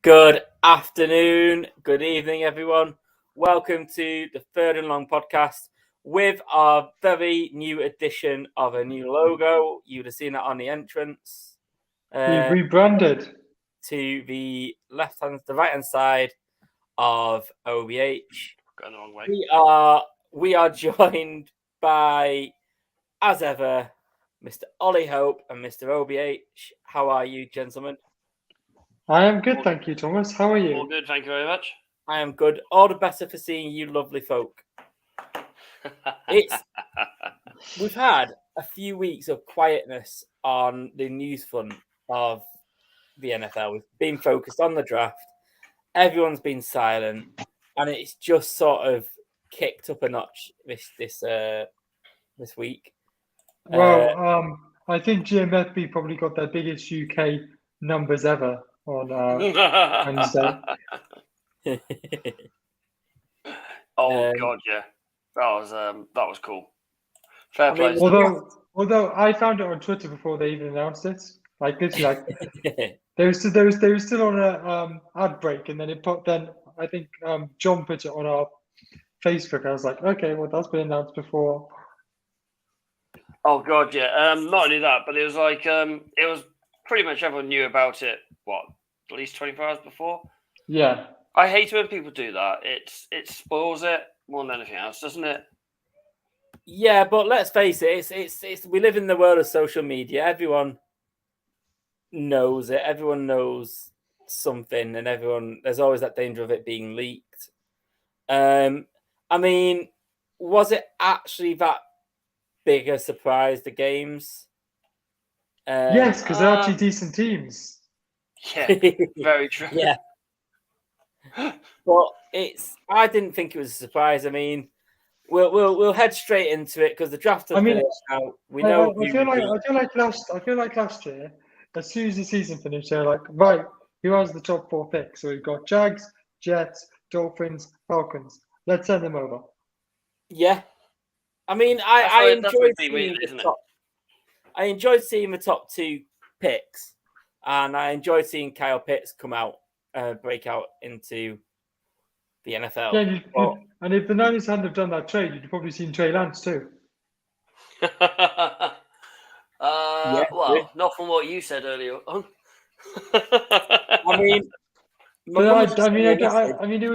Good afternoon, good evening, everyone. Welcome to the Third and Long podcast with our very new edition of a new logo. You would have seen it on the entrance. We've rebranded to the right-hand side of OBH. Going the wrong way. We are joined by, as ever, Mr. Ollie Hope and Mr. OBH. How are you, gentlemen? I am good, thank you, Thomas. How are you? All good, thank you very much. I am good. All the better for seeing you lovely folk. We've had a few weeks of quietness on the news front of the NFL. We've been focused on the draft. Everyone's been silent, and it's just sort of kicked up a notch this week. Well, I think GMFB probably got their biggest UK numbers ever on Wednesday. God, yeah, that was cool. Fair play. Although I found it on Twitter before they even announced it, like literally, like they were still on a ad break, and then I think John put it on our Facebook. I was like, okay, well that's been announced before. Oh God, yeah. Not only that, but it was like it was pretty much everyone knew about it. What, at least 24 hours before? Yeah. I hate when people do that. It spoils it more than anything else, doesn't it? Yeah, but let's face it. It's we live in the world of social media. Everyone knows it. Everyone knows something, and there's always that danger of it being leaked. I mean, was it actually that big a surprise, the games? Yes, because they're actually decent teams. Yeah, very true. Yeah. But I didn't think it was a surprise. I mean, we'll head straight into it because the draft is finished now. We know. I feel like last year, as soon as the season finished, they're like, right, who has the top 4 picks? So we've got Jags, Jets, Dolphins, Falcons. Let's send them over. Yeah, I mean, I enjoyed seeing the top 2 picks, and I enjoyed seeing Kyle Pitts come out, break out into the NFL. Yeah, and if the Niners hadn't have done that trade, you'd probably seen Trey Lance too. Well, not from what you said earlier on. I mean, it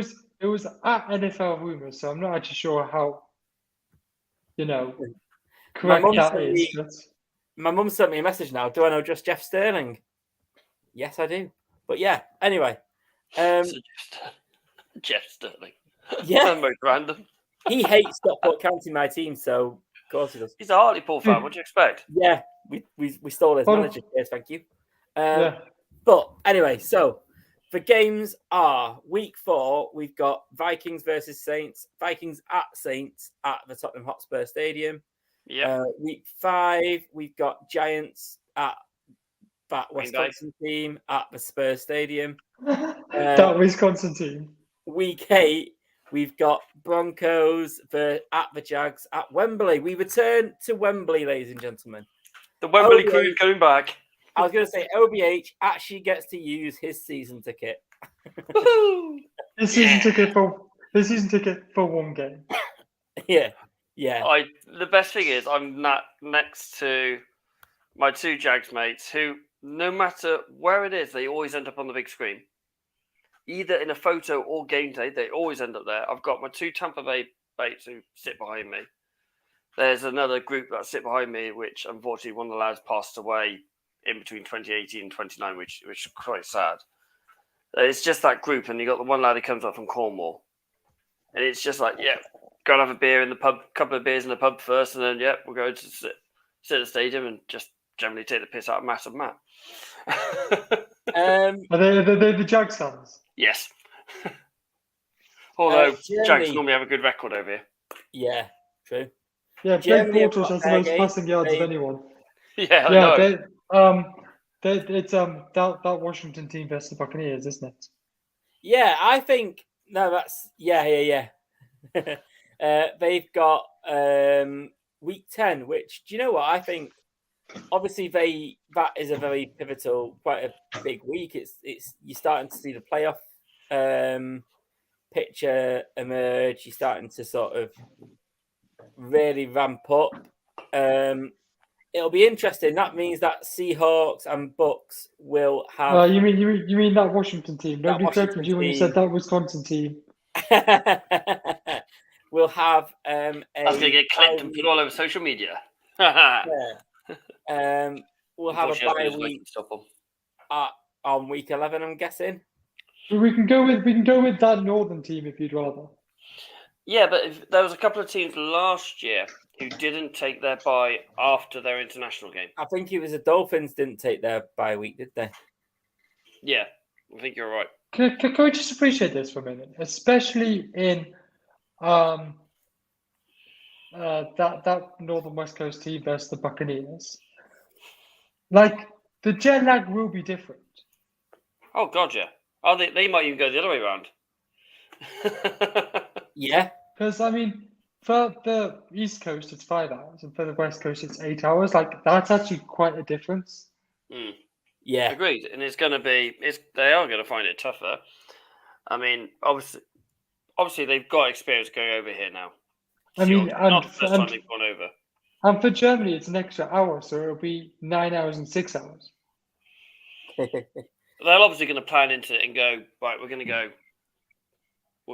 was at NFL rumors, so I'm not actually sure how, correct that is. My mum sent me a message now. Do I know just Jeff Sterling? Yes, I do. But yeah, anyway. Jeff Sterling. Yeah. Most random. He hates Stockport County, my team, so of course he does. He's a Hartlepool fan. What do you expect? Yeah, we stole his manager. Yes, thank you. But anyway, so the games are week 4. We've got Vikings versus Saints. Vikings at Saints at the Tottenham Hotspur Stadium. Yeah. Week 5, we've got Giants at that Wisconsin team at the Spurs Stadium. That Wisconsin team. Week 8, we've got Broncos at the Jags at Wembley. We return to Wembley, ladies and gentlemen. The Wembley crew is coming back. I was going to say OBH actually gets to use his season ticket. His season ticket for one game. Yeah. The best thing is I'm next to my 2 Jags mates who, no matter where it is, they always end up on the big screen. Either in a photo or game day, they always end up there. I've got my 2 Tampa Bay mates who sit behind me. There's another group that sit behind me, which unfortunately one of the lads passed away in between 2018 and 29, which is quite sad. It's just that group, and you got the one lad who comes up from Cornwall. And it's just like, yeah, go and have a beer in the pub, couple of beers in the pub first, and then we'll go to sit at the stadium and just generally take the piss out of Matt and Matt. Are they the Jags fans? Yes. Although Germany- Jags normally have a good record over here. Yeah, true. Yeah, Blake Germany have Bortles got has the their most game. passing yards of They- anyone. Yeah, I Yeah, know. it's that Washington team versus the Buccaneers, isn't it? Yeah, I think no, that's yeah. They've got week 10, which do you know what I think? Obviously, that is a very pivotal, quite a big week. It's you're starting to see the playoff picture emerge. You're starting to sort of really ramp up. It'll be interesting. That means that Seahawks and Bucks will have. You mean that Washington team? Nobody corrected Washington you when you team. said that Wisconsin team. We'll have That's going to get clipped and put all over social media. We'll have a bye week on week 11. I'm guessing. We can go with that Northern team if you'd rather. Yeah, but there was a couple of teams last year who didn't take their bye after their international game. I think it was the Dolphins didn't take their bye week, did they? Yeah, I think you're right. Can we just appreciate this for a minute, especially in that Northern West Coast team versus the Buccaneers? Like the jet lag will be different. Oh God, yeah. Oh, they might even go the other way around. Yeah. Because I mean, for the East Coast it's 5 hours, and for the West Coast it's 8 hours. Like that's actually quite a difference. Yeah. Agreed, and it's going to be. They are going to find it tougher. I mean, obviously they've got experience going over here now. I mean, not the first time they've gone over. And for Germany, it's an extra hour, so it'll be 9 hours and 6 hours. They're obviously going to plan into it and go right. We'll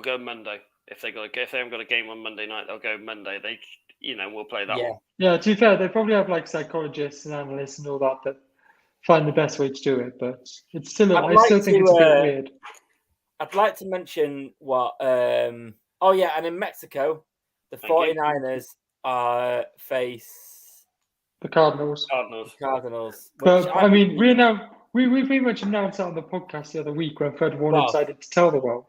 go Monday. If they haven't got a game on Monday night, they'll go Monday. We'll play that one. Yeah, to be fair, they probably have like psychologists and analysts and all that find the best way to do it. But it's still, I still think it's a bit weird. I'd like to mention what. And in Mexico, the 49ers face the Cardinals. But I mean, we pretty much announced that on the podcast the other week when Fred Warner decided to tell the world.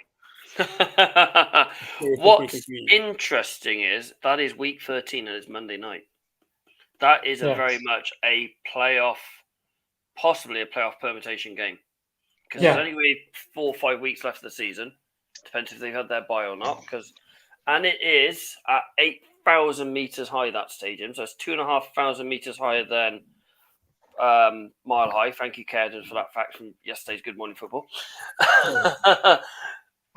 What's interesting is that is week 13 and it's Monday night. That is very much a playoff, possibly a playoff permutation game. Because there's only 4 or 5 weeks left of the season. Depends if they've had their bye or not. And it is at 8,000 meters high, that stadium. So it's 2,500 meters higher than Mile High. Thank you, Cairden, for that fact from yesterday's Good Morning Football.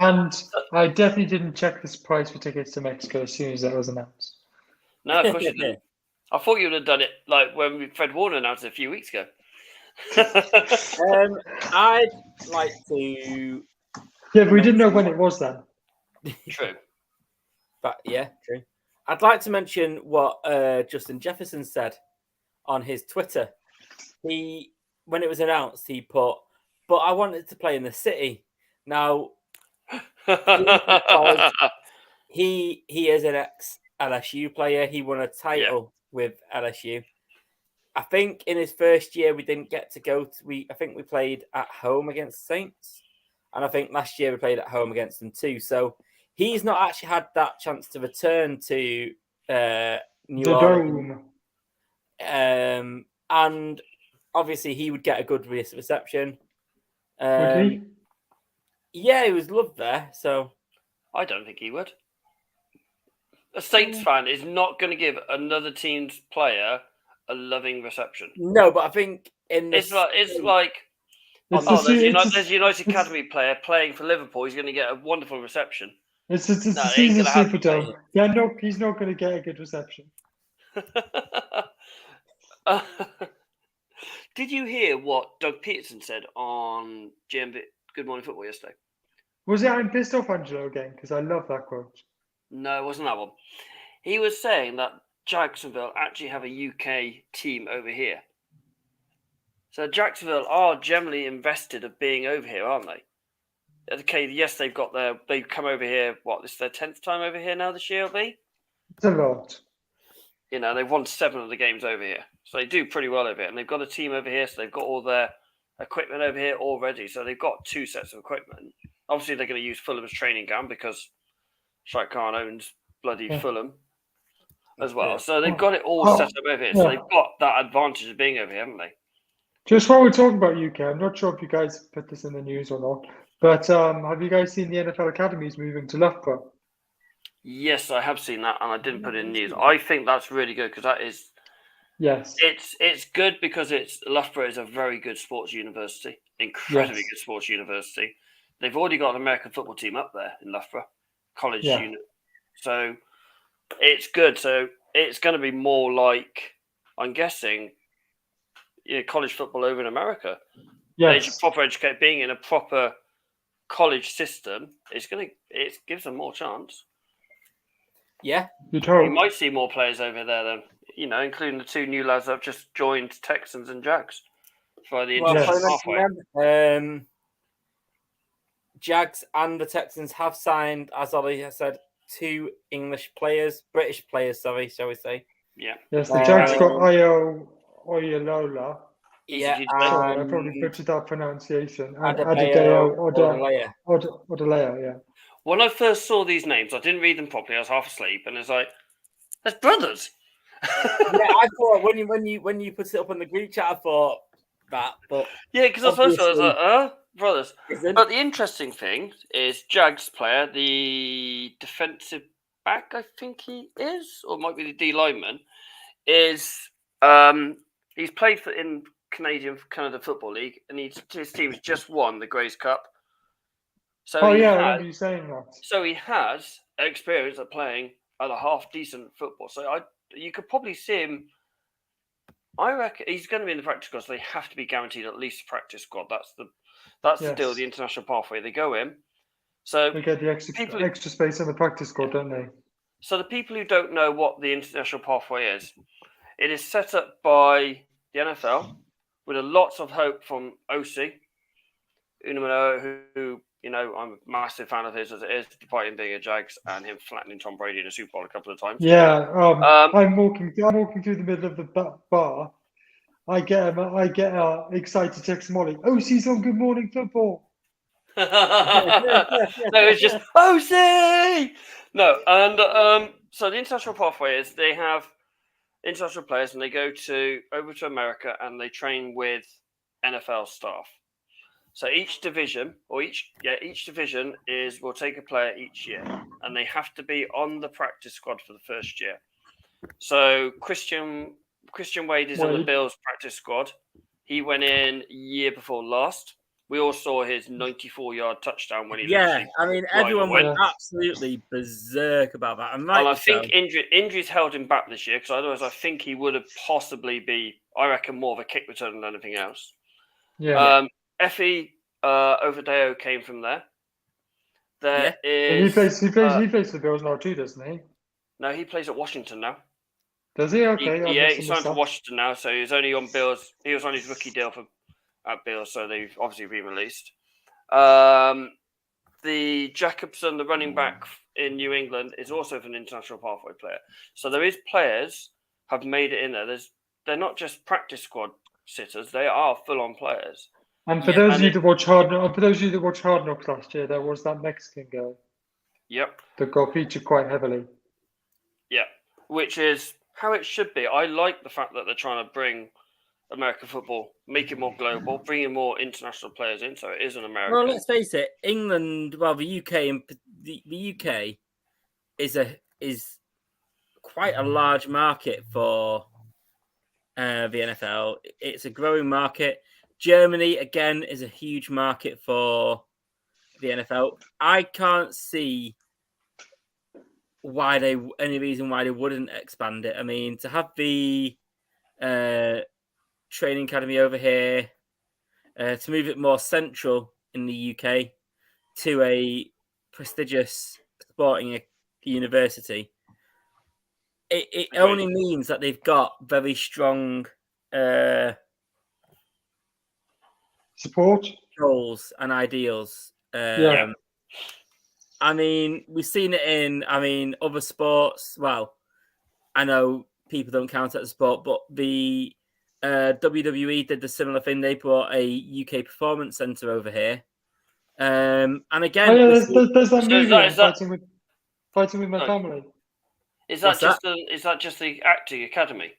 And I definitely didn't check this price for tickets to Mexico as soon as that was announced. No, of course you didn't. I thought you would have done it like when Fred Warner announced it a few weeks ago. I'd like to. Yeah, but we didn't know when it was then. True. But yeah, true. I'd like to mention what Justin Jefferson said on his Twitter. When it was announced, he put, "But I wanted to play in the city." Now, he is an ex-LSU player. He won a title with LSU. I think in his first year we didn't get to go to. I think we played at home against Saints, and I think last year we played at home against them too. So he's not actually had that chance to return to New Orleans. And obviously he would get a good reception. Would he? Yeah, he was loved there. So I don't think he would. A Saints fan is not going to give another team's player a loving reception. No, but I think there's a United Academy player playing for Liverpool. He's going to get a wonderful reception. It's the season Superdome. Yeah, no, he's not going to get a good reception. Did you hear what Doug Peterson said on GMB Good Morning Football yesterday? Was it "I'm pissed off, Angelo" again? Because I love that quote. No, it wasn't that one. He was saying that Jacksonville actually have a UK team over here. So Jacksonville are generally invested of being over here, aren't they? Okay, yes, they've come over here. What, this is their 10th time over here now this year, will be? It's a lot. You know, they've won 7 of the games over here, so they do pretty well over here. And they've got a team over here, so they've got all their equipment over here already. So they've got 2 sets of equipment. Obviously, they're going to use Fulham's training ground because Sheikh Khan owns bloody Yeah. Fulham as well. Yeah. So they've got it all Oh, set up over here. So yeah. they've got that advantage of being over here, haven't they? Just while we're talking about UK, I'm not sure if you guys put this in the news or not, but have you guys seen the NFL academies moving to Loughborough? Yes, I have seen that, and I didn't put it in news. I think that's really good because that is Yes. it's good because Loughborough is a very good sports university, incredibly Yes. good sports university. They've already got an American football team up there in Loughborough, college Yeah. unit. So it's good. So it's going to be more like, I'm guessing, college football over in America. Yes. Proper educate, being in a proper college system, it gives them more chance. Yeah. You'd You hope. might see more players over there then, including the 2 new lads that have just joined Texans and Jags for the Well, international Yes. halfway. Jags and the Texans have signed, as Ollie has said, 2 British players, shall we say? Yeah. Yes, the Jags got Um, Oyalola. Yeah, Easy to Sorry, I and probably butchered that pronunciation. And Adebayo Adedeo Odolea, yeah. When I first saw these names, I didn't read them properly. I was half asleep, and it's like, there's brothers. Yeah, I thought when you put it up on the group chat, I thought that, but Yeah, because I first saw it, I was Obviously. like, brothers. isn't. But the interesting thing is Jags player, the defensive back, I think he is, or might be the D lineman, is he's played in Canada Football League, and his team's just won the Grays Cup. So Oh, he yeah, I has, remember you saying that. so he has experience at playing at a half decent football. So you could probably see him. I reckon he's going to be in the practice squad, so they have to be guaranteed at least a practice squad. That's the deal. Yes. The international pathway, they go in. So They get the extra space in the practice squad, don't they? So the people who don't know what the international pathway is, it is set up by the NFL with lots of hope from OC, Unamano, who I'm a massive fan of his as it is, despite him being a Jags and him flattening Tom Brady in a Super Bowl a couple of times. Yeah, I'm walking through the middle of the bar. I get excited text Molly. OC's on Good Morning Football. No, it's just OC. No, and so the international pathway is they have international players and they go over to America and they train with NFL staff. So each division will take a player each year, and they have to be on the practice squad for the first year. So Christian Wade is on the Bills practice squad. He went in year before last. We all saw his 94-yard touchdown when he. Yeah, I mean, everyone went went absolutely berserk about that. And I think injuries held him back this year because otherwise I think he would have possibly be, I reckon, more of a kick return than anything else. Yeah. Effie Overdeo came from there. He plays for the Bills now too, doesn't he? No, he plays at Washington now. Does he? Okay. He signed for Washington now, so he's only on Bills. He was on his rookie deal at Bills, so they've obviously been released. The Jacobson, the running back in New England, is also an international pathway player. So there is players have made it in there. They're not just practice squad sitters; they are full-on players. And for those of you that watch Hard Knocks last year, there was that Mexican guy. Yep. That got featured quite heavily. Yeah, which is how it should be. I like the fact that they're trying to bring American football, make it more global, bringing more international players in, so it is an American. Well, let's face it, England, the UK, and the UK is quite a large market for the NFL. It's a growing market. Germany, again, is a huge market for the NFL. I can't see any reason why they wouldn't expand it. I mean, to have the training academy over here, to move it more central in the UK to a prestigious sporting university, it only means that they've got very strong support, goals and ideals. Yeah. I mean, we've seen it in other sports. Well, I know people don't count it as sport, but the WWE did the similar thing. They brought a UK performance center over here. And again, there's that So movie is that- fighting with my Sorry. family. Is What's that just the acting academy?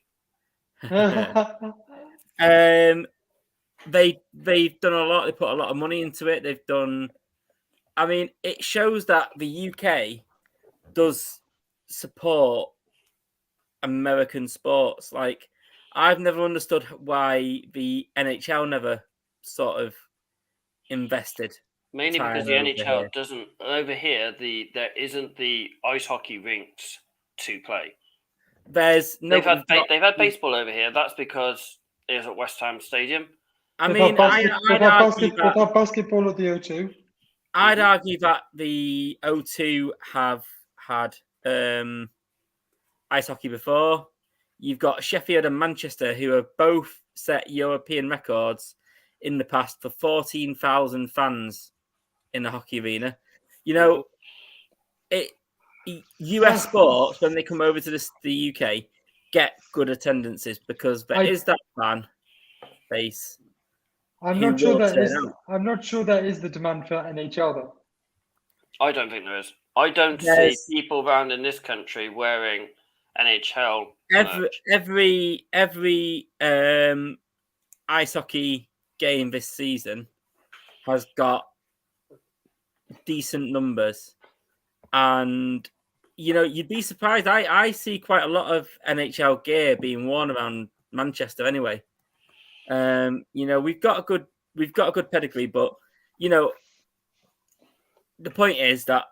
They've done a lot. They put a lot of money into it. They've done. I mean, it shows that the UK does support American sports. Like, I've never understood why the NHL never sort of invested. Mainly because the time over NHL here. doesn't over here. There isn't the ice hockey rinks to play. There's no. They've had baseball over here. That's because it was at West Ham Stadium. I mean, I'd argue that basketball at the O2. I'd argue that the O2 have had ice hockey before. You've got Sheffield and Manchester, who have both set European records in the past for 14,000 fans in the hockey arena. You know, US sports, when they come over to the UK, get good attendances because there is that fan base. I'm not sure that is the demand for NHL though. I don't think there is. I don't see people around in this country wearing NHL merch. Every ice hockey game this season has got decent numbers, and you know, you'd be surprised. I see quite a lot of NHL gear being worn around Manchester anyway. You know, we've got a good pedigree, but you know, the point is that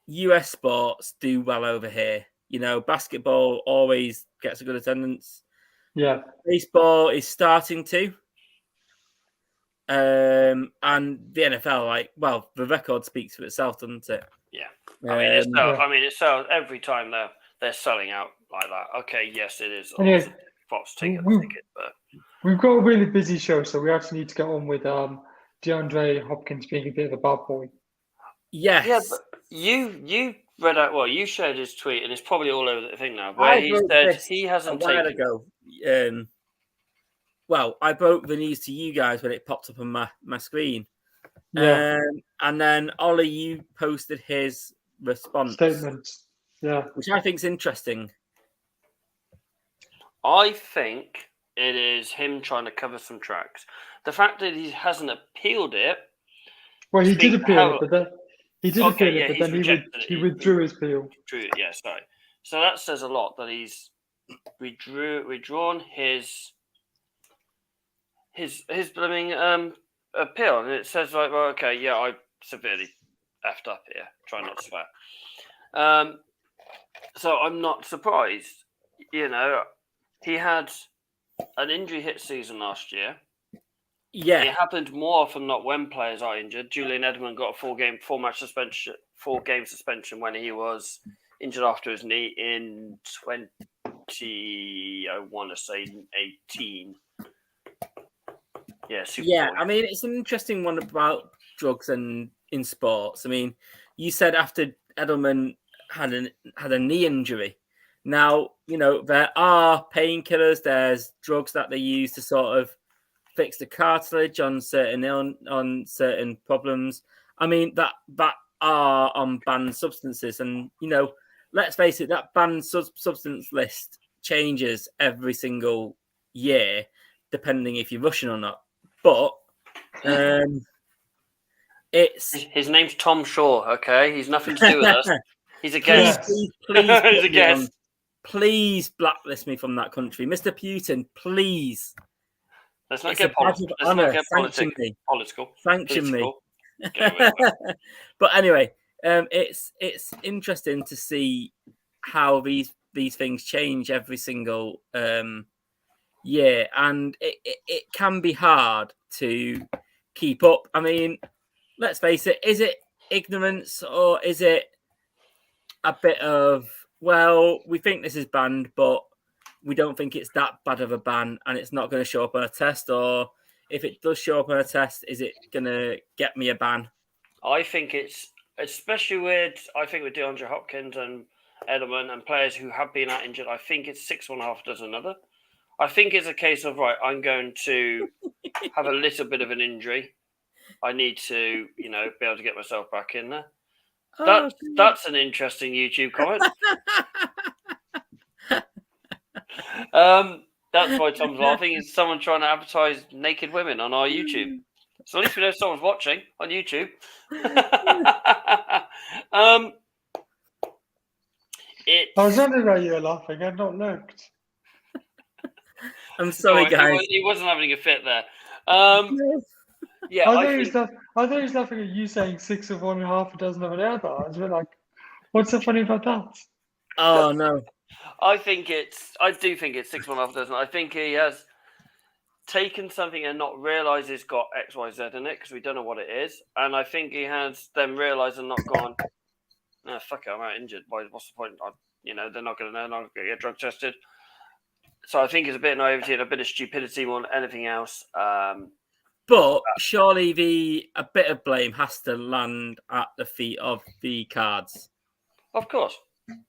US sports do well over here. You know, basketball always gets a good attendance. Yeah. Baseball is starting to. And the NFL, like, well, the record speaks for itself, doesn't it? Yeah. I mean, it sells every time they're selling out like that. Okay, yes, it is. Fox ticket, but we've got a really busy show, so we actually need to get on with DeAndre Hopkins being a bit of a bad boy. Yes. Yeah, but you read out. Well, you shared his tweet, and it's probably all over the thing now. Where he said he hasn't taken. Ago. Well, I broke the news to you guys when it popped up on my screen. Yeah. And then Ollie, you posted his response statement. Yeah, which I think is interesting. I think it is him trying to cover some tracks. The fact that he hasn't appealed it. Well, he did appeal it, but then he withdrew his appeal. Yeah, sorry. So that says a lot that he's withdrawn his blooming appeal, and it says like, well, okay, yeah, I severely effed up here. Try not to swear. So I'm not surprised. You know, he had an injury hit season last year. Yeah, it happened more often not when players are injured. Julian Edelman got a 4 game suspension when he was injured after his knee in 2018. Yeah, yeah. I mean, it's an interesting one about drugs and in sports. I mean, you said after Edelman had a knee injury. Now, you know, there are painkillers. There's drugs that they use to sort of fix the cartilage on certain problems. I mean, that are on banned substances, and you know, let's face it, that banned substance list changes every single year, depending if you're Russian or not. But it's his name's Tom Shaw. Okay, he's nothing to do with us. He's a guest. Please he's a guest. Please blacklist me from that country, Mr. Putin. Please. Let's not get political. Sanction me. But anyway, it's interesting to see how these things change every single year, and it can be hard to keep up. I mean, let's face it, is it ignorance or is it a bit of, well, we think this is banned, but we don't think it's that bad of a ban and it's not going to show up on a test? Or if it does show up on a test, is it going to get me a ban? I think it's, especially with DeAndre Hopkins and Edelman and players who have been out injured, I think it's 6 1.5 dozen another. I think it's a case of, right, I'm going to have a little bit of an injury. I need to, be able to get myself back in there. That's an interesting YouTube comment. That's why Tom's laughing. Is someone trying to advertise naked women on our YouTube? So at least we know someone's watching on YouTube. I was wondering why you were laughing. I've not looked. I'm sorry, guys. He wasn't having a fit there. Yeah, I thought he was laughing at you saying 6 of 1.5 dozen of another. I was like, what's so funny about that? Oh no. I do think it's 6 1.5 dozen. I think he has taken something and not realised it's got X, Y, Z in it because we don't know what it is. And I think he has then realised and not gone, fuck it, I'm out injured. What's the point? They're not going to know, not going to get drug tested. So I think it's a bit of naivety and a bit of stupidity more than anything else. But surely a bit of blame has to land at the feet of the Cards. Of course.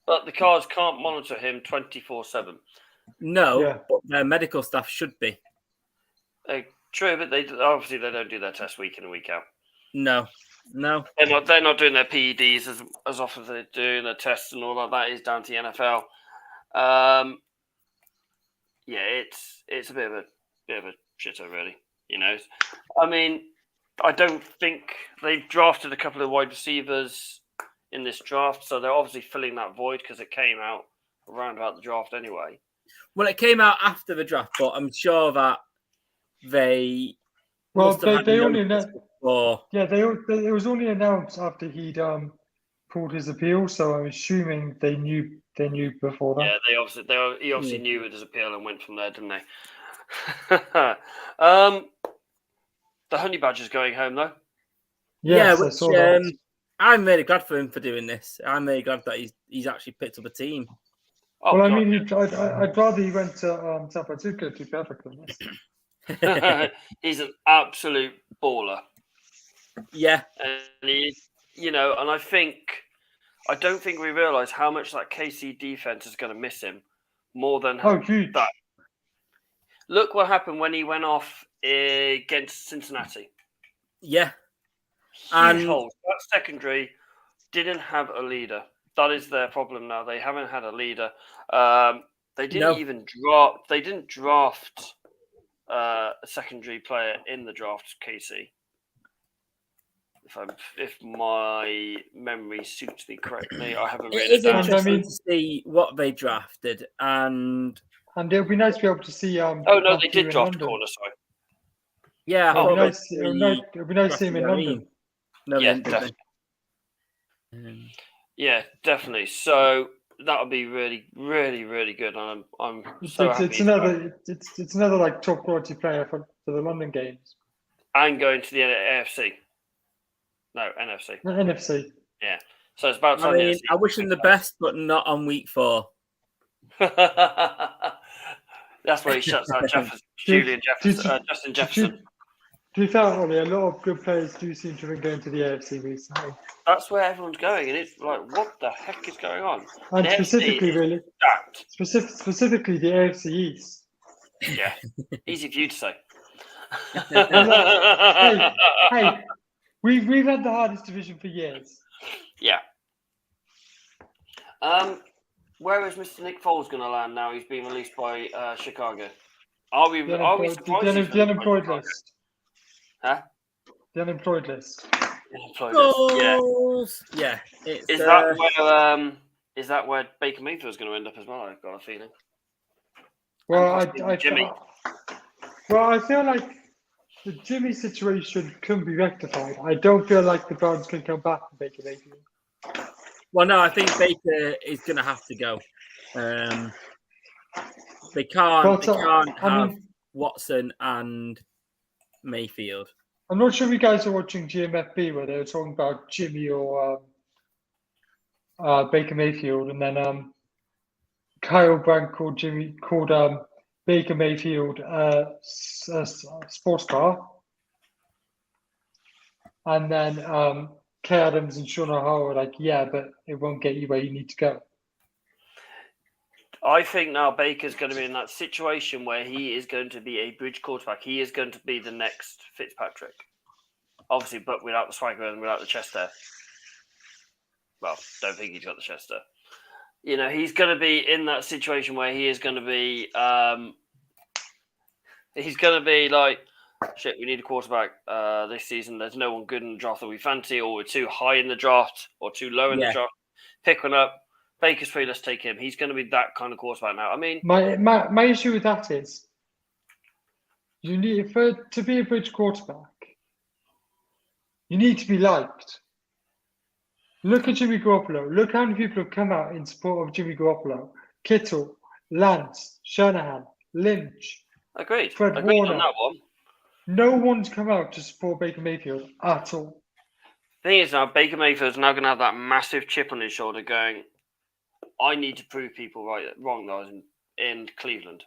But the Cards can't monitor him 24/7. No, but their medical staff should be. True, but they don't do their tests week in and week out. No. They're not doing their PEDs as often as they do, and their tests and all that. That is down to the NFL. It's a bit of a shitter, really. I mean, I don't think they've drafted a couple of wide receivers in this draft, so they're obviously filling that void because it came out around about the draft anyway. Well, it came out after the draft, but I'm sure that they only announced. Yeah, it was only announced after he'd pulled his appeal, so I'm assuming they knew before that. Yeah, he obviously knew with his appeal and went from there, didn't they? The Honey Badger's going home though. Yes, I'm really glad for him for doing this. I'm really glad that he's actually picked up a team. I'd rather he went to San Francisco to be perfectly honest. He's an absolute baller. Yeah, and and I don't think we realise how much that KC defense is going to miss him more than huge. That. Look what happened when he went off against Cincinnati. Yeah. Huge hole. That secondary didn't have a leader. That is their problem now. They haven't had a leader. They didn't draft a secondary player in the draft, KC. If my memory suits me correctly, I haven't read it down. It is interesting to see what they drafted, and it would be nice to be able to see. They did draft a corner. Sorry. Yeah, it would be nice to see him in London. Definitely. Yeah, definitely. So that would be really, really, really good. I'm so happy. It's another like top quality player for the London games. And going to the AFC. No, NFC. The NFC. Yeah. So it's about time. I wish him the best, but not on week 4. That's where he shuts out Justin Jefferson. To be fair, Ollie, a lot of good players do seem to have been going to the AFC recently. That's where everyone's going, and it's like, what the heck is going on? And specifically the AFC East. Yeah, easy for you to say. hey, we've had the hardest division for years. Yeah. Where is Mr. Nick Foles going to land now? He's being released by Chicago. Are we surprised? The unemployed list. Huh? The unemployed list. Yeah. Is that where Baker Mayfield's going to end up as well? I've got a feeling. Well, I feel like the Jimmy situation couldn't be rectified. I don't feel like the Browns can come back from Baker Mayfield. Well, no, I think Baker is going to have to go. They can't have Watson and Mayfield. I'm not sure if you guys are watching GMFB where they were talking about Jimmy or Baker Mayfield, and then Kyle Brandt called Baker Mayfield a sports car, and then Kay Adams and Sean O'Hara were like, yeah, but it won't get you where you need to go. I think now Baker's going to be in that situation where he is going to be a bridge quarterback. He is going to be the next Fitzpatrick. Obviously, but without the swagger and without the chest there. Well, don't think he's got the chest there. You know, he's going to be in that situation where he is going to be... he's going to be like, shit, we need a quarterback this season. There's no one good in the draft that we fancy, or we're too high in the draft or too low in the draft. Pick one up. Baker's free, let's take him. He's going to be that kind of quarterback now. I mean... My issue with that is, you need to be a bridge quarterback, you need to be liked. Look at Jimmy Garoppolo. Look how many people have come out in support of Jimmy Garoppolo. Kittle, Lance, Shanahan, Lynch. Agreed. Fred Agreed Warner. on that one. No one's come out to support Baker Mayfield at all. Thing is now, Baker Mayfield's now going to have that massive chip on his shoulder going, I need to prove people wrong that I was in Cleveland.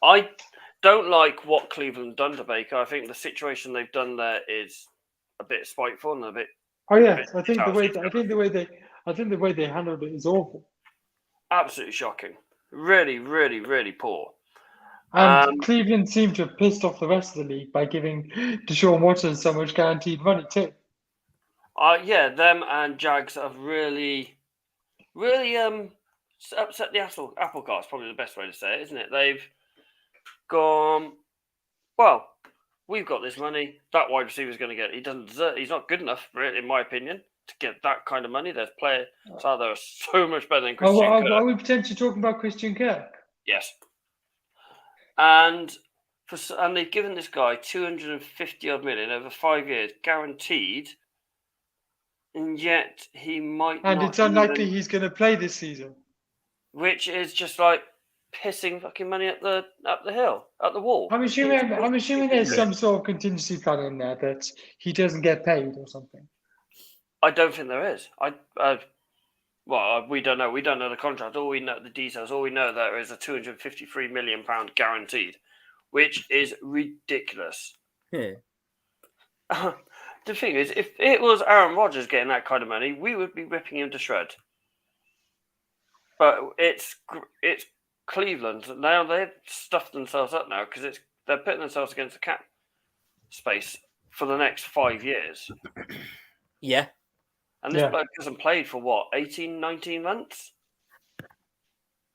I don't like what Cleveland done to Baker. I think the situation they've done there is a bit spiteful and a bit... Oh yeah, I think the way they handled it is awful. Absolutely shocking. Really, really, really poor. And Cleveland seemed to have pissed off the rest of the league by giving Deshaun Watson so much guaranteed money too. Yeah, them and Jags have really, really upset the apple cart. Is probably the best way to say it, isn't it? They've gone, well, we've got this money. That wide receiver's going to get it. He doesn't deserve. He's not good enough, really, in my opinion, to get that kind of money. There's players out there are so much better than Christian Kirk. Are we potentially talking about Christian Kirk? Yes. And they've given this guy 250 odd million over 5 years, guaranteed. And yet he might and not. It's unlikely he's going to play this season. Which is just like pissing fucking money up the hill, up the wall. I'm assuming there's some sort of contingency plan in there that he doesn't get paid or something. I don't think there is. Well, we don't know. We don't know the contract. All we know the details. All we know there is a £253 million guaranteed, which is ridiculous. Yeah. The thing is, if it was Aaron Rodgers getting that kind of money, we would be ripping him to shreds. But it's Cleveland. Now they've stuffed themselves up now because they're putting themselves against the cap space for the next 5 years. Yeah. And this bloke hasn't played for what, 18, 19 months?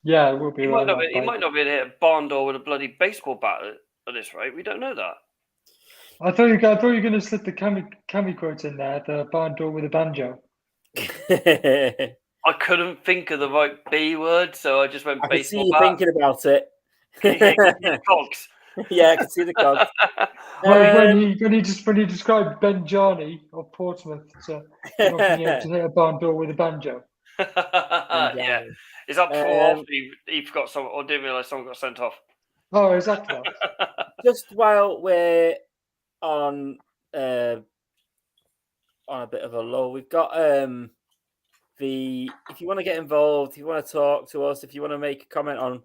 Yeah, it will be. He might not be able to hit a barn door with a bloody baseball bat at this rate. We don't know that. I thought you were going to slip the Cammy quote in there, the barn door with a banjo. I couldn't think of the right B word, so I just went baseball bat. I can see you thinking about it. Cogs. Yeah, I can see the cogs. When he described Ben Jarney of Portsmouth to not being able to hit a barn door with a banjo. Yeah. Is that before he forgot someone or didn't realise someone got sent off? Oh, exactly. Just while we're on a bit of a lull, we've got if you want to get involved, if you want to talk to us, if you want to make a comment on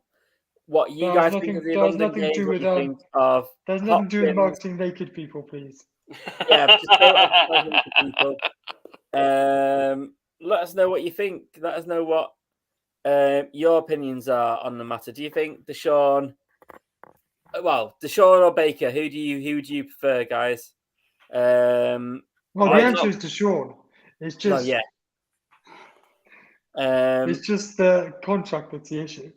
what you guys think of the London games, what you think of... There's nothing to do with marketing naked people, please. Yeah, just don't people. Let us know what you think. Let us know what your opinions are on the matter. Do you think Deshaun or Baker? Who do you prefer, guys? Well, the answer is Deshaun. It's just it's just the contract that's the issue.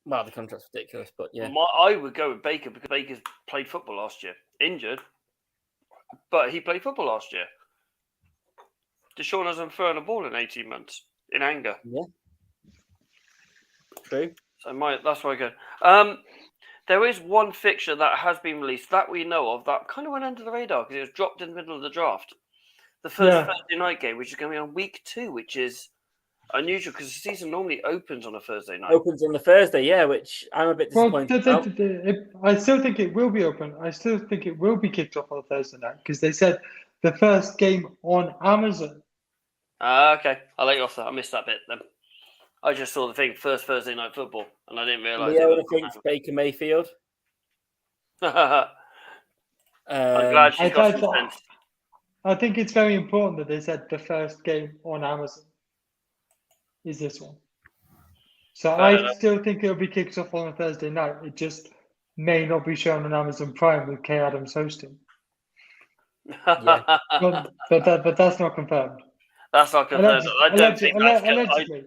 Well, the contract's ridiculous, but yeah. I would go with Baker because Baker's played football last year. Injured, but he played football last year. Deshaun hasn't thrown a ball in 18 months in anger. Yeah. True. So that's why I go. There is one fixture that has been released that we know of that kind of went under the radar because it was dropped in the middle of the draft. The first Thursday night game, which is going to be on week 2, which is unusual because the season normally opens on a Thursday night. Opens on the Thursday, yeah, which I'm a bit disappointed about. I still think it will be open. I still think it will be kicked off on a Thursday night because they said the first game on Amazon. Okay, I'll let you off that. I missed that bit then. I just saw the thing, first Thursday night football, and I didn't realise. Leo thinks Baker Mayfield. I'm glad she's got some sense. I think it's very important that they said the first game on Amazon is this one. So Fair I enough. still think it'll be kicked off on a Thursday night. It just may not be shown on Amazon Prime with Kay Adams hosting. Yeah. But that's not confirmed. That's not confirmed. I don't think that's. Allegedly.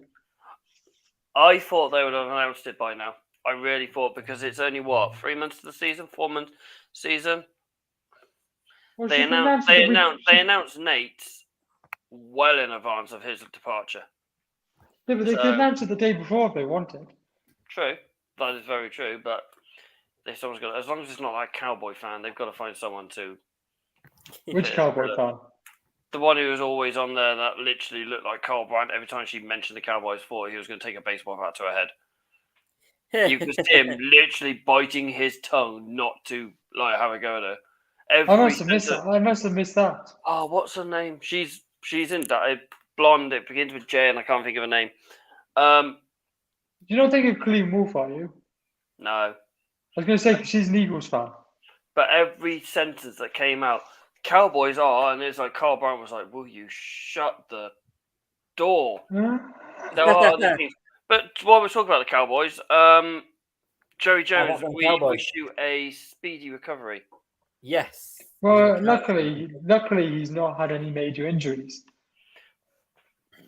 I thought they would have announced it by now. I really thought, because it's only what, 3 months of the season, 4 months season. Well, They she announced announced it they announced Nate's well in advance of his departure. Yeah, but they could announce it the day before if they wanted. True, that is very true. But if someone's got, as long as it's not like Cowboy fan, they've got to find someone to. Which Cowboy fan? The one who was always on there that literally looked like Carl Bryant. Every time she mentioned the Cowboys, thought he was going to take a baseball bat to her head. You could see him literally biting his tongue not to like have a go at her. I must have missed that. Oh, what's her name? She's in that blonde. It begins with J, and I can't think of her name. You don't think of Colleen Wolfe, are you? No. I was going to say 'cause she's an Eagles fan. But every sentence that came out, Cowboys are, and it's like Carl Bryant was like, "Will you shut the door?" Huh? There are other things. But while we're talking about the Cowboys, Jerry Jones, we wish you a speedy recovery. Yes. Well, luckily he's not had any major injuries.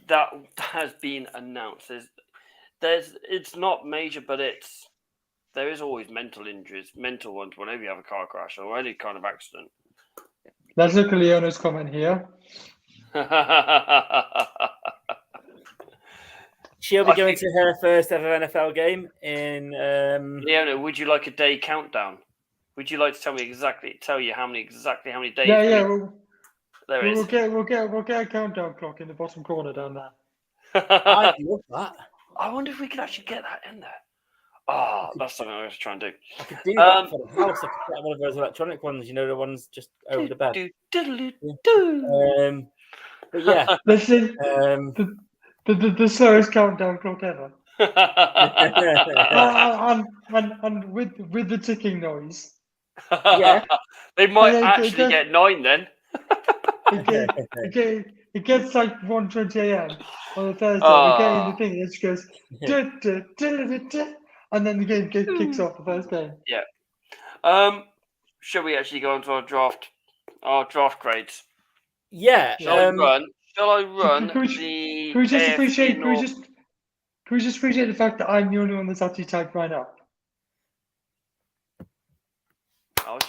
That has been announced. It's not major, but there is always mental injuries, mental ones whenever you have a car crash or any kind of accident. Let's look at Leona's comment here. She'll be going to her first ever NFL game in. Leona, would you like a day countdown? Would you like to tell you how many days? Yeah. We'll get a countdown clock in the bottom corner down there. I love that. I wonder if we could actually get that in there. Oh, that's something I was trying to do. I could do that for the house. I could get one of those electronic ones, the ones just over the bed. But yeah. This is the slowest countdown clock ever. and with the ticking noise. Yeah. They might actually get 9 then. It gets like 1:20 a.m. on a Thursday. We get in the thing, it just goes, and then the game kicks off the first game. Yeah. Shall we actually go into our draft grades? Yeah. Shall I run Can we just appreciate the fact that I'm the only one that's actually typed mine up? I was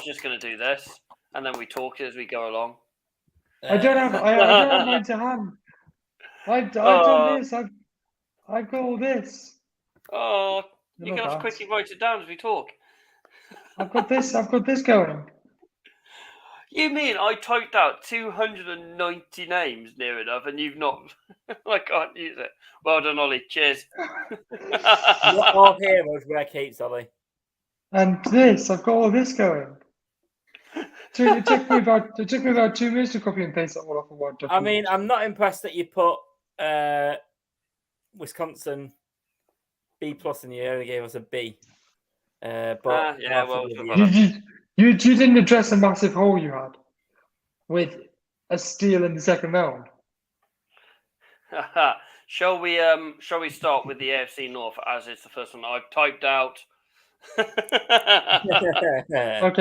just gonna do this, and then we talk as we go along. I don't have mine to hand. I've done this. I've got all this. Oh, you can have to quickly write it down as we talk. I've got this going. You mean I typed out 290 names near enough, and you've not? I can't use it. Well done, Ollie. Cheers. Not all heroes wear capes, Ollie. And this, I've got all this going. It took me about 2 minutes to copy and paste that all off of Word document. I mean, I'm not impressed that you put Wisconsin B+ and you only gave us a B. But you didn't address a massive hole you had with a steal in the second round. Shall we start with the AFC North as it's the first one I've typed out? Okay.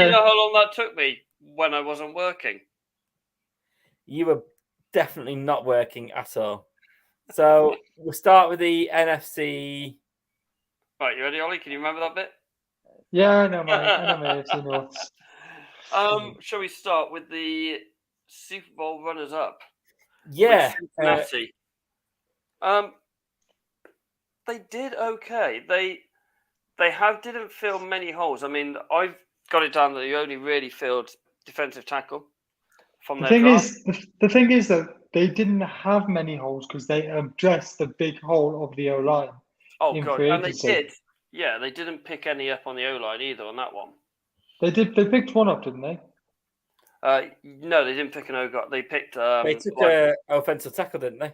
You know how long that took me when I wasn't working? You were definitely not working at all. So we'll start with the NFC. Right, you ready, Ollie? Can you remember that bit? Yeah, I know my AFC North. Shall we start with the Super Bowl runners-up? Yeah. Cincinnati. They did okay. They didn't fill many holes. I mean, I've got it down that they only really filled defensive tackle from their draft. The thing is that they didn't have many holes because they addressed the big hole of the O-line. Oh, God. And they did. Yeah, they didn't pick any up on the O-line either on that one. They did. They picked one up, didn't they? No, they didn't pick an O-line. They picked... they took an offensive tackle, didn't they?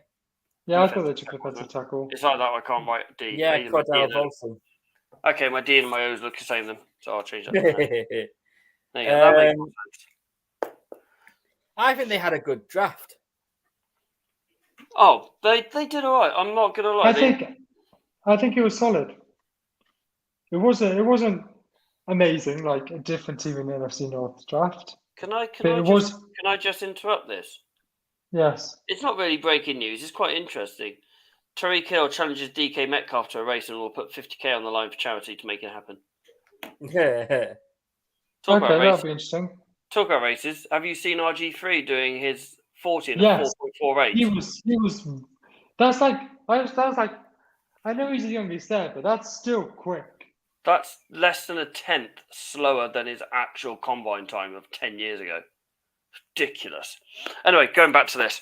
Yeah, I thought they took an offensive tackle. It's like that. I can't write D. Yeah, Cordell Volson. Okay, my D and my O's look the same then, so I'll change that. There you go. That makes more sense. I think they had a good draft. Oh, they did all right. I'm not gonna lie. I think it was solid. It wasn't amazing, like a different team in the NFC North draft. Can I just interrupt this? Yes. It's not really breaking news. It's quite interesting. Tyreek Hill challenges DK Metcalf to a race and will put 50k on the line for charity to make it happen. Talk Okay, about that'll races. be interesting. Talk about races. Have you seen RG3 doing his 40 in Yes. a 4.48? He was. That's like I know he's the youngest there, but that's still quick. That's less than a tenth slower than his actual combine time of 10 years ago. Ridiculous. Anyway, going back to this.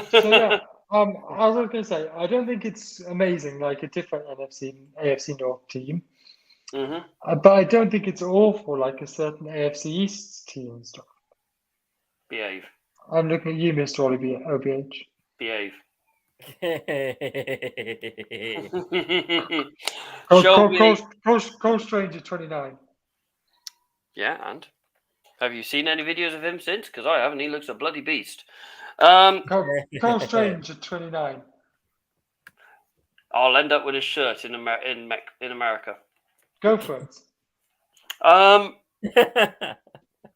So yeah, I was going to say I don't think it's amazing like a different AFC North team, but I don't think it's awful like a certain AFC East team and stuff. Behave. I'm looking at you, Mr. Ollie OBH. Behave. Cole Stranger 29. Yeah, and have you seen any videos of him since? Because I haven't. He looks a bloody beast. Cole Stranger 29. I'll end up with his shirt in America. Go for it.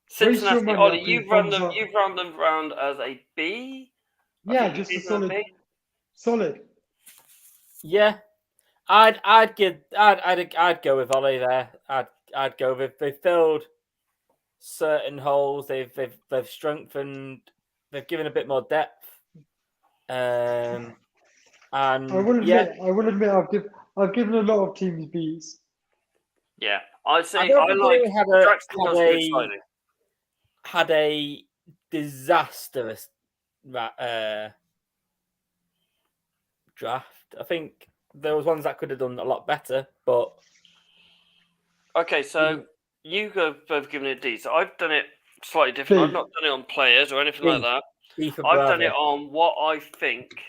Cincinnati, Ollie, you've run them round as a B. Yeah, just a solid. Yeah, I'd go with Ollie there. I'd go with they've filled certain holes. They've strengthened. They've given a bit more depth. And I will admit, I've given a lot of teams Bs. Yeah, I'd say I like had a disastrous draft. I think there was ones that could have done a lot better, but okay. So you have given it D. So I've done it slightly different. I've not done it on players or anything like that. I've done it on what I think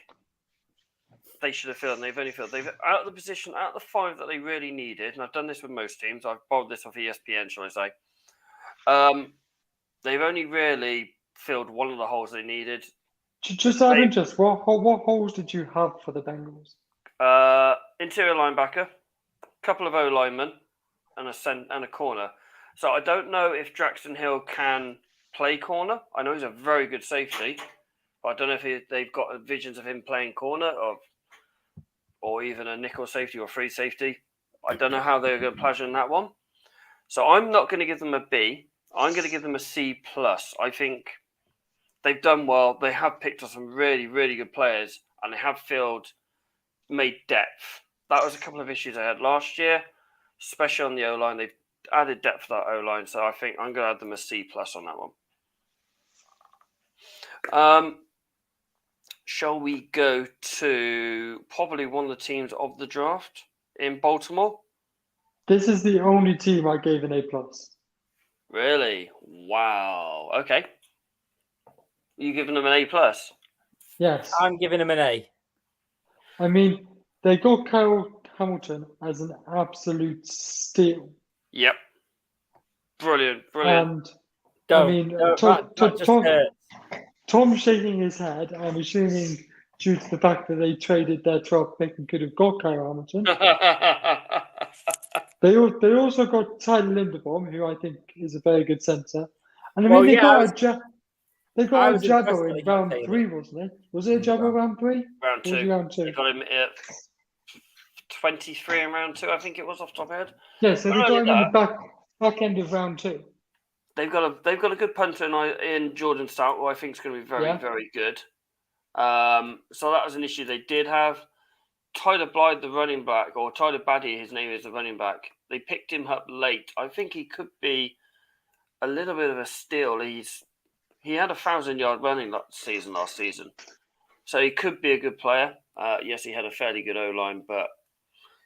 they should have filled, and they've only filled. They've out of the 5 that they really needed, and I've done this with most teams. I've borrowed this off ESPN, shall I say? They've only really filled one of the holes they needed. Just out of interest, what holes did you have for the Bengals? Interior linebacker, a couple of O linemen, and a corner. So I don't know if Jackson Hill can play corner. I know he's a very good safety, but I don't know if they've got visions of him playing corner or even a nickel safety or free safety. I don't know how they're going to pleasure in that one. So I'm not going to give them a B. I'm going to give them a C+. I think they've done well. They have picked up some really, really good players, and they have made depth. That was a couple of issues I had last year, especially on the O-line. They've added depth to that O-line, so I think I'm going to add them a C+ on that one. Shall we go to probably one of the teams of the draft in Baltimore? This is the only team I gave an A+. Really? Wow. Okay. You giving them an A+? Yes. I'm giving them an A. I mean, they got Kyle Hamilton as an absolute steal. Yep. Brilliant. And Tom shaking his head, I'm assuming due to the fact that they traded their 12th pick and could have got Kyle Hamilton. They also got Tyler Linderbaum, who I think is a very good centre. And I mean, they got a Jaguar in round 3, wasn't it? Was it a Jaguar round 3? Round 2. Round 2. They got him at 23 in round 2, I think it was off the top of my head. Yeah, so they got him in the back end of round 2. They've got a good punter in Jordan Stout, who I think is going to be very, very good. So that was an issue they did have. Tyler Blythe, the running back, or Tyler Badie, his name is the running back. They picked him up late. I think he could be a little bit of a steal. He had 1,000-yard running last season, so he could be a good player. Yes, he had a fairly good O-line, but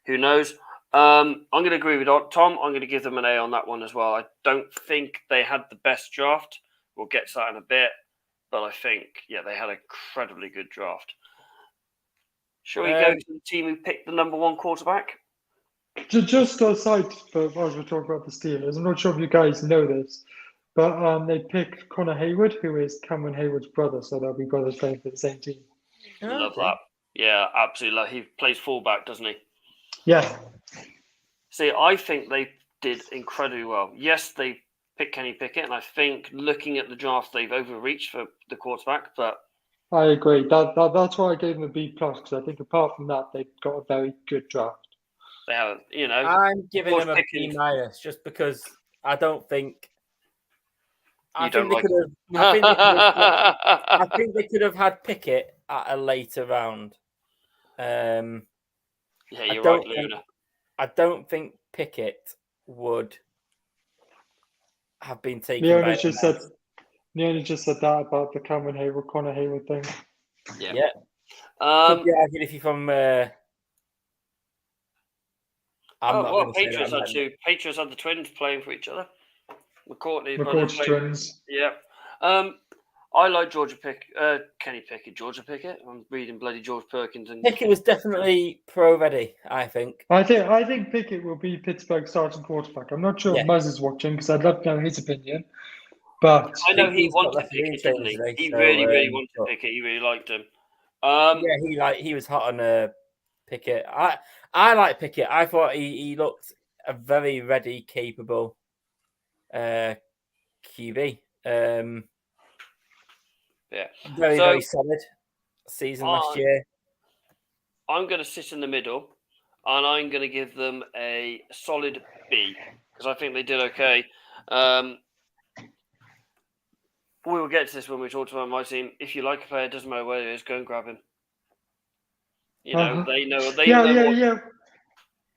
who knows? I'm going to agree with Tom. I'm going to give them an A on that one as well. I don't think they had the best draft. We'll get to that in a bit. But I think, they had an incredibly good draft. Shall we go to the team who picked the number 1 quarterback? Just aside, as we're talking about the Steelers, I'm not sure if you guys know this, but they picked Connor Hayward, who is Cameron Hayward's brother, so they'll be brothers playing for the same team. Love that. Yeah, absolutely. He plays fullback, doesn't he? Yeah. See, I think they did incredibly well. Yes, they picked Kenny Pickett, and I think looking at the draft, they've overreached for the quarterback. But I agree. That's why I gave them a B plus, because I think apart from that, they've got a very good draft. they have, I'm giving George them a B Pickens. minus just because I don't think. I You think don't they like could have. I think they could have. I think they could have had Pickett at a later round. Yeah, I you're don't right, think- Luna. I don't think Pickett would have been taken by Leona anyone just else. said that about the Cameron Hayward, Connor Hayward thing. Yeah. Could be argued if you're from. I'm not going to say Patriots that. had two. Patriots had the twins playing for each other. McCourtney twins. Yeah. I like Kenny Pickett, Georgia Pickett. I'm reading bloody George Perkins and Pickett was definitely pro-ready, I think. I think Pickett will be Pittsburgh's starting quarterback. I'm not sure if Muzz is watching because I'd love to know his opinion. But I know he He's got wanted referee Pickett, didn't he? today, He so, really wanted but- Pickett. He really liked him. He was hot on Pickett. I like Pickett. I thought he looked a very ready, capable QB. Very solid season last year. I'm going to sit in the middle, and I'm going to give them a solid B because I think they did okay. We will get to this when we talk about my team. If you like a player, it doesn't matter where it is, go and grab him. They know. Yeah.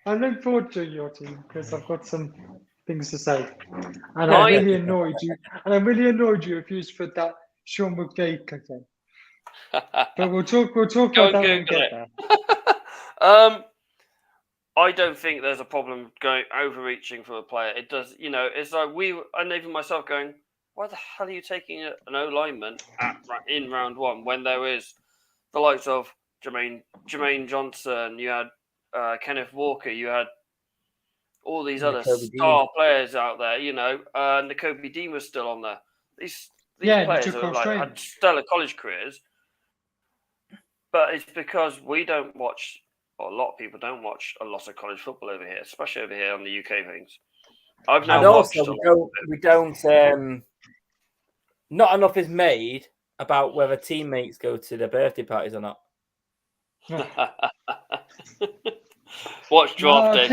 I look forward to your team because I've got some things to say, and I really annoyed you. And I really annoyed you if you just put that Sean McVay clip in. But we'll talk about that when we get there. I don't think there's a problem going overreaching for a player. It does, it's like and even myself going, why the hell are you taking an O lineman in round one when there is the likes of Jermaine Johnson, you had Kenneth Walker, you had all these other star players out there, Nakobe Dean was still on there. These players have had stellar college careers, but it's because we don't watch, or a lot of people don't watch a lot of college football over here, especially over here on the UK things. I've now watched we don't. Not enough is made about whether teammates go to their birthday parties or not. Watch draft day.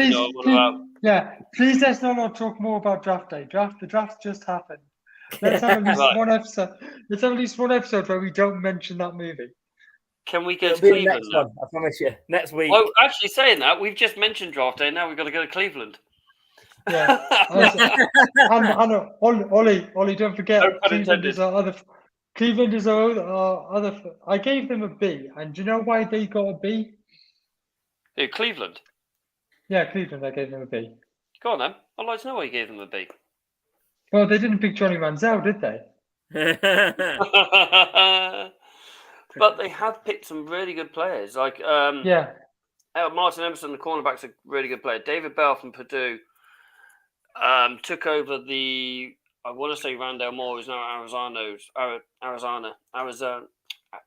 Please let's not talk more about draft day. The draft just happened. Let's have at least one episode. Let's have at least one episode where we don't mention that movie. Can we go to Cleveland? Next one, I promise you. Next week. Well, actually, saying that, we've just mentioned draft day. Now we've got to go to Cleveland. Yeah. and Ollie, don't forget, Cleveland is our other. Cleveland is our other. I gave them a B, and do you know why they got a B? Who, Cleveland? Yeah, Cleveland. I gave them a B. Go on then. I'd like to know why you gave them a B. Well, they didn't pick Johnny Manziel, did they? But they have picked some really good players. Like Martin Emerson, the cornerback's a really good player. David Bell from Purdue took over the, I want to say Randall Moore, who's now Arizona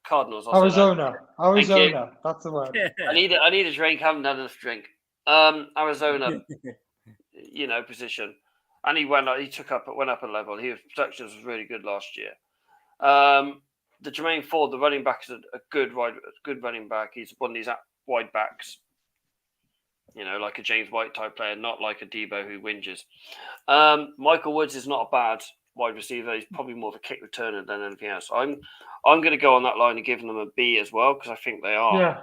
Cardinals. Arizona. That's the word. I need a drink. I haven't had enough drink. Arizona, position, and he went up a level. His protection was really good last year. The Jermaine Ford, the running back, is a good running back. He's one of these wide backs, like a James White type player, not like a Debo who whinges. Michael Woods is not a bad wide receiver. He's probably more of a kick returner than anything else. I'm going to go on that line and give them a B as well because I think they are. Yeah,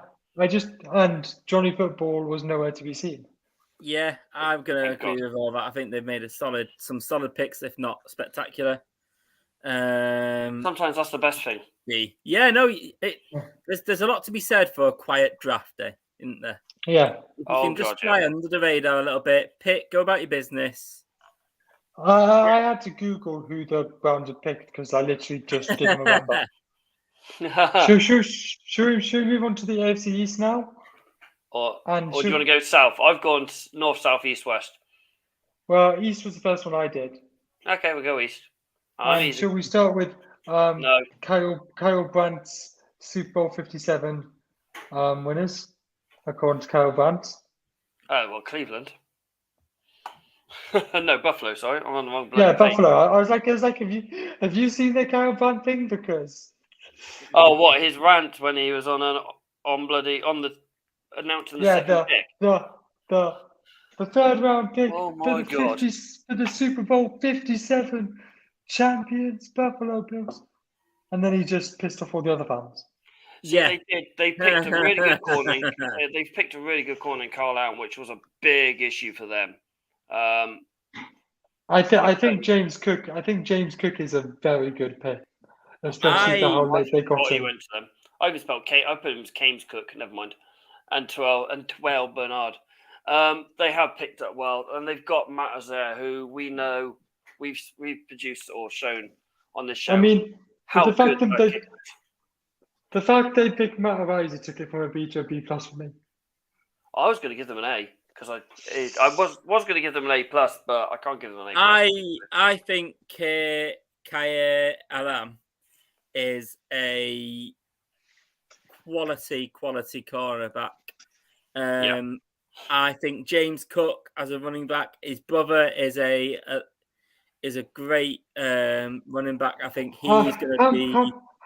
and Johnny Football was nowhere to be seen. Yeah, I'm going to agree with all that. I think they've made some solid picks, if not spectacular. Sometimes that's the best thing. Yeah, no, there's a lot to be said for a quiet draft day, isn't there? Yeah. You can just fly under the radar a little bit, go about your business. I had to Google who the Browns had picked because I literally just didn't remember. Should we move on to the AFC East now? Or do you want to go south? I've gone north, south, east, west. Well, east was the first one I did. Okay, we'll go east. Shall we start with Kyle Brandt's Super Bowl 57 winners, according to Kyle Brandt? Oh, well, Cleveland. No, Buffalo. Sorry, I'm on the wrong. Yeah, bloody page. Buffalo. I was like, have you seen the caravan thing? Because Oh, what his rant when he was on the announcing the second pick. the third round pick Oh for my the God. for the Super Bowl 57 champions Buffalo Bills, and then he just pissed off all the other fans. See, Yeah. they did. They picked a really good corner. They've picked a really good corner in Carl Allen, which was a big issue for them. I think James Cook. I think James Cook is a very good pick, especially the whole I late they got forgot he him. went to them. I even spelled K. I put him as Kames Cook. Never mind. And Twell Bernard. They have picked up well, and they've got Matt Azaire, who we know we've produced or shown on this show. I mean, how the fact good that that kick is. the fact they picked Matt Azaire took it from a B to a B plus for me. I was going to give them an A because I was going to give them an A plus, but I can't give them an A plus. I think Kaya Alam is a quality cornerback. I think James Cook as a running back, his brother is a great running back. I think he's going to be.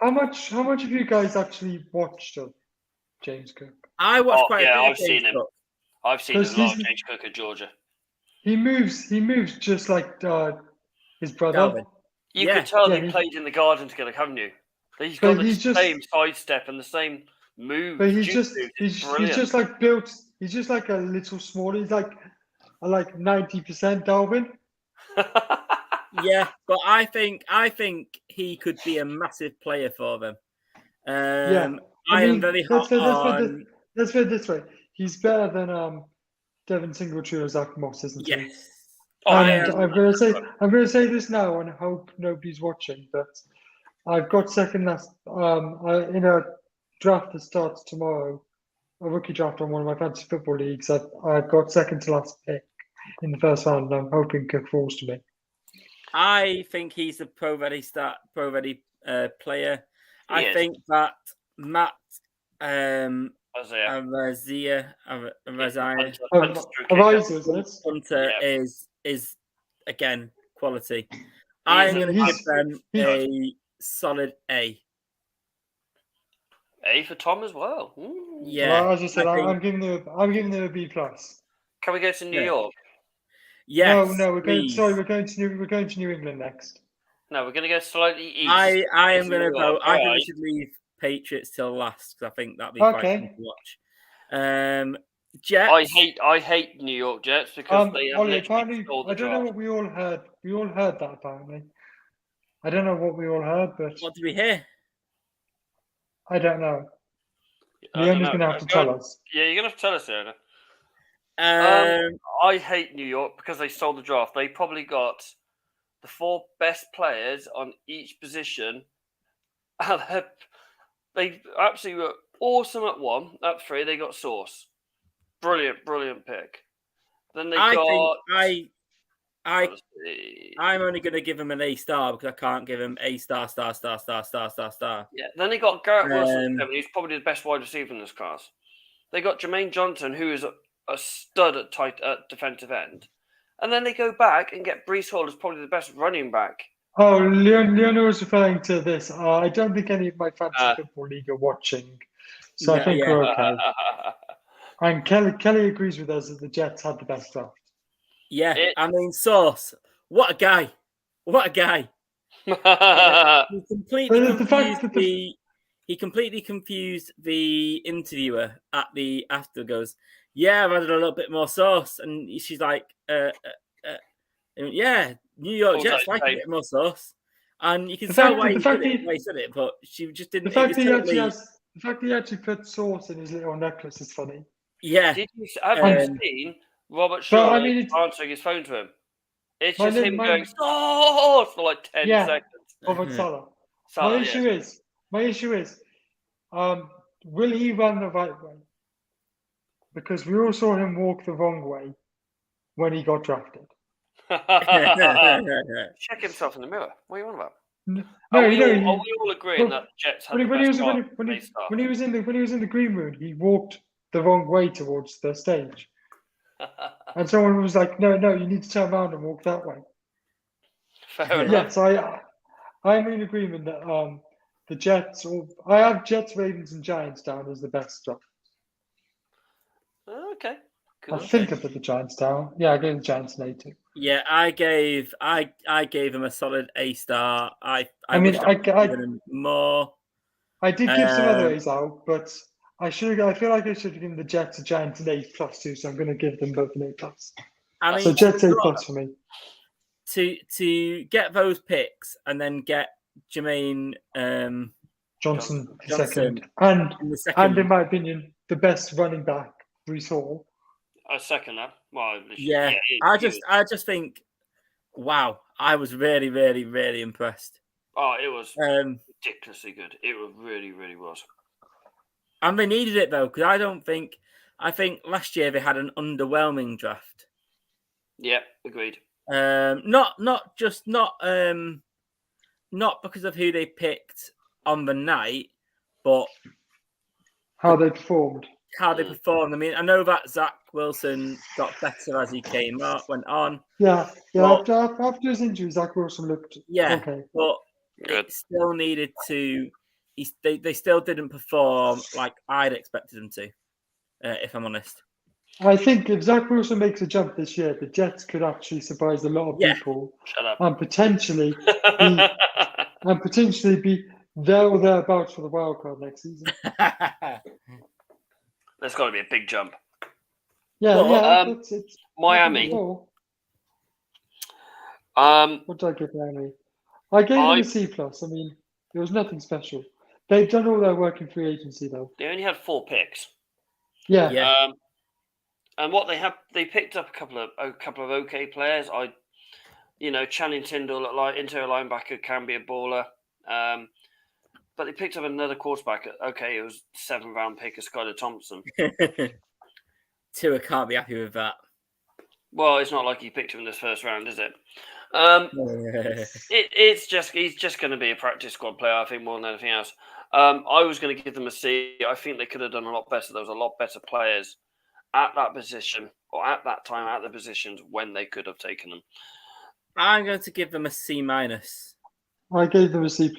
How much have you guys actually watched of James Cook? I watched quite a bit. I've seen him. I've seen a lot of James Cook at Georgia. He moves just like his brother. Dalvin. You could tell they played in the garden together, haven't you? He's got the same sidestep and the same move. But he's just like built. He's just like a little smaller. He's like 90% Dalvin. Yeah, but I think he could be a massive player for them. I am very hot on. Let's put it this way: he's better than Devin Singletary or Zach Moss, isn't he? Yes. I'm going to say this now, and I hope nobody's watching. But I've got second last in a draft that starts tomorrow, a rookie draft on one of my fantasy football leagues. I've got second to last pick in the first round, and I'm hoping Cook falls to me. I think he's a pro-ready player. I think that Matt Hunter is again quality. I'm going to give them a solid A. A for Tom as well. Ooh. Yeah, well, as I said, I'm giving them a B plus. Can we go to New York? Yes. No, we're going to New England next. No, we're going to go slightly east. I am going to go. I think we should leave Patriots till last because I think that'd be quite fun to watch. Jets. I hate New York Jets because they have apparently, I don't know what we all heard. We all heard that apparently. I don't know what we all heard, but what did we hear? I don't know. Leona's going to have to tell us. Yeah, you're going to have to tell us, Leona. I hate New York because they sold the draft. They probably got the 4 best players on each position. They absolutely were awesome at 1. At 3, they got Sauce. Brilliant pick. Then they I'm only going to give him an A star because I can't give him A star. Yeah. Then they got Garrett Wilson, who's probably the best wide receiver in this class. They got Jermaine Johnson, who is a stud at defensive end. And then they go back and get Breece Hall as probably the best running back. Oh, Leona was referring to this. I don't think any of my fantasy football league are watching. So I think we're okay. And Kelly agrees with us that the Jets had the best draft. Yeah, I mean, Sauce. What a guy. He completely confused the interviewer at the after. Goes, yeah, I've added a little bit more sauce. And she's like, yeah, New York Jets like a bit more sauce. And you can tell why he said it, but she just didn't. The fact he actually put sauce in his little necklace is funny. Yeah. Have you seen Robert Shaw answering his phone to him? It's just him going sauce for like 10 seconds. Robert Saleh. My issue is, will he run the right way? Because we all saw him walk the wrong way when he got drafted. Check himself in the mirror. What are you on about? Are we all agreeing that Jets had when he was in the green room, he walked the wrong way towards the stage. And someone was like, no, you need to turn around and walk that way. Fair enough. Yes, I'm in agreement that the Jets, or I have Jets, Ravens, and Giants down as the best draft. Okay. I Cool. think I put the Giants down. Yeah, I gave the Giants an 8. Yeah, I gave him a solid A star. I mean, wish I'd given him more. I did give some other A's out, but I feel like I should have given the Jets and Giants an A+ too, so I'm going to give them both an A+. I mean, So Jets A+ for me. To get those picks and then get Jermaine Johnson Johnson second, and in the second. And in my opinion, the best running back, Breece Hall. I second that. Well, yeah, I just think, wow, I was really, really, really impressed. Oh, it was ridiculously good. It really, really was. And they needed it though, because I think last year they had an underwhelming draft. Yeah, agreed. Not because of who they picked on the night, but how they performed. I mean, I know that Zach Wilson got better as he went on. Yeah. After his injury, Zach Wilson looked okay. But it still needed to. They still didn't perform like I'd expected them to, if I'm honest. I think if Zach Wilson makes a jump this year, the Jets could actually surprise a lot of people. Shut up. And potentially be there or thereabouts for the wild card next season. There's got to be a big jump. Yeah, it's Miami. What did I give Miami? I gave them a C+. I mean, there was nothing special. They've done all their work in free agency, though. They only had 4 picks. Yeah. And what they picked up a couple of okay players. Channing Tindall at interior linebacker can be a baller. But they picked up another quarterback. Okay, it was 7th round pick of Skylar Thompson. Tua can't be happy with that. Well, it's not like he picked him in this first round, is it? He's just going to be a practice squad player, I think, more than anything else. I was going to give them a C. I think they could have done a lot better. There was a lot better players at that position or at that time at the positions when they could have taken them. I'm going to give them a C-. I gave them a C+.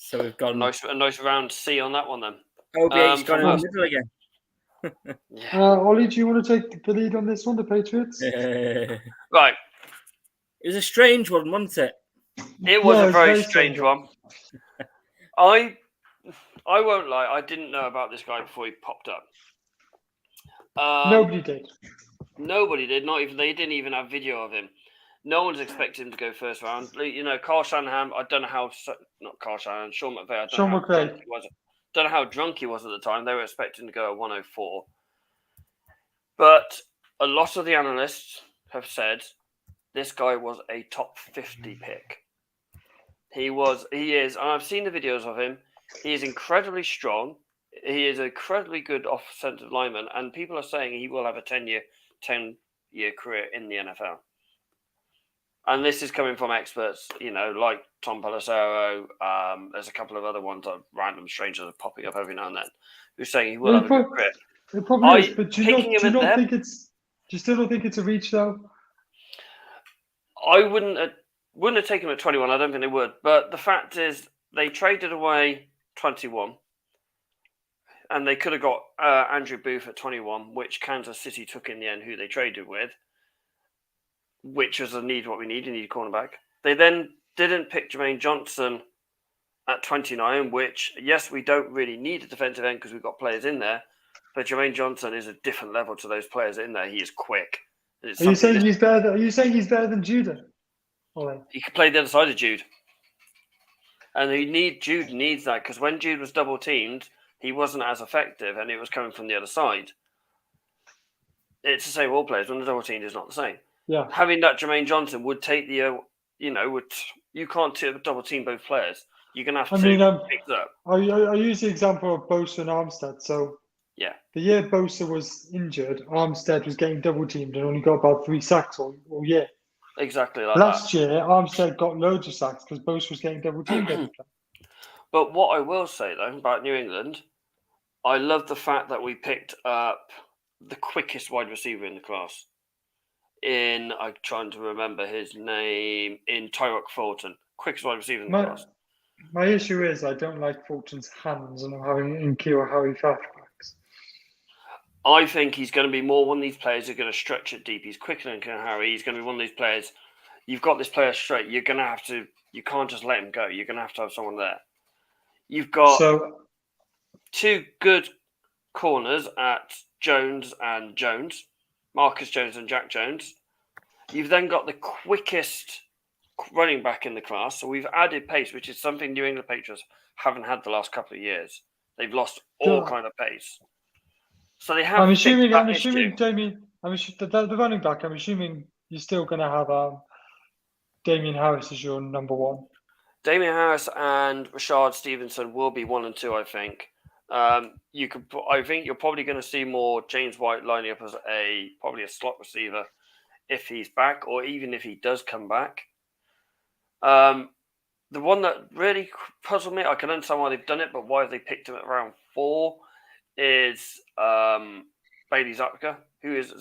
So we've got a nice round C on that one then. OBH's gone in the middle again. Ollie, do you want to take the lead on this one, the Patriots? Right. It was a strange one, wasn't it? It was a very strange one. I won't lie, I didn't know about this guy before he popped up. Nobody did. Nobody did. They didn't even have video of him. No one's expecting him to go first round. Kyle Shanahan. I don't know how. Not Kyle Shanahan. Sean McVay. Don't know how drunk he was at the time. They were expecting to go at 104. But a lot of the analysts have said this guy was a top 50 pick. He is, and I've seen the videos of him. He is incredibly strong. He is an incredibly good offensive lineman, and people are saying he will have a 10-year career in the NFL. And this is coming from experts, like Tom Pelissero. There's a couple of other ones, random strangers are popping up every now and then, who's saying he will have a good career. It probably is, but do you still not think it's a reach, though? I wouldn't have taken him at 21. I don't think they would. But the fact is, they traded away 21. And they could have got Andrew Booth at 21, which Kansas City took in the end, who they traded with, which was what we need. You need a cornerback. They then didn't pick Jermaine Johnson at 29, which, yes, we don't really need a defensive end because we've got players in there. But Jermaine Johnson is a different level to those players in there. He is quick. Are you saying he's better than Judah? He could play the other side of Jude. And Jude needs that because when Jude was double teamed, he wasn't as effective, and it was coming from the other side. It's the same with all players. When the double team is not the same. Yeah. Having that Jermaine Johnson would take you can't double team both players. You're going to have to pick that up. I use the example of Bosa and Armstead. So yeah, the year Bosa was injured, Armstead was getting double teamed and only got about 3 sacks all year. Exactly like Last year, Armstead got loads of sacks because Bosa was getting double teamed every time. But what I will say, though, about New England, I love the fact that we picked up the quickest wide receiver in the class. I'm trying to remember his name, in Tyrok Fulton, quickest wide receiver in the class. My issue is I don't like Fulton's hands and having N'Keal Harry flashbacks. I think he's going to be more one of these players who are going to stretch it deep. He's quicker than Harry. He's going to be one of these players. You've got this player straight. You're going to have to. You can't just let him go. You're going to have someone there. You've got two good corners at Jones and Jones, Marcus Jones and Jack Jones. You've then got the quickest running back in the class. So we've added pace, which is something New England Patriots haven't had the last couple of years. They've lost all kind of pace. So they have. I'm assuming Damien. The running back. I'm assuming you're still going to have Damien Harris as your number one. Damien Harris and Rashard Stevenson will be 1 and 2, I think. I think you're probably going to see more James White lining up as probably a slot receiver if he's back, or even if he does come back. The one that really puzzled me, I can understand why they've done it, but why have they picked him at round 4, is Bailey Zappi, who's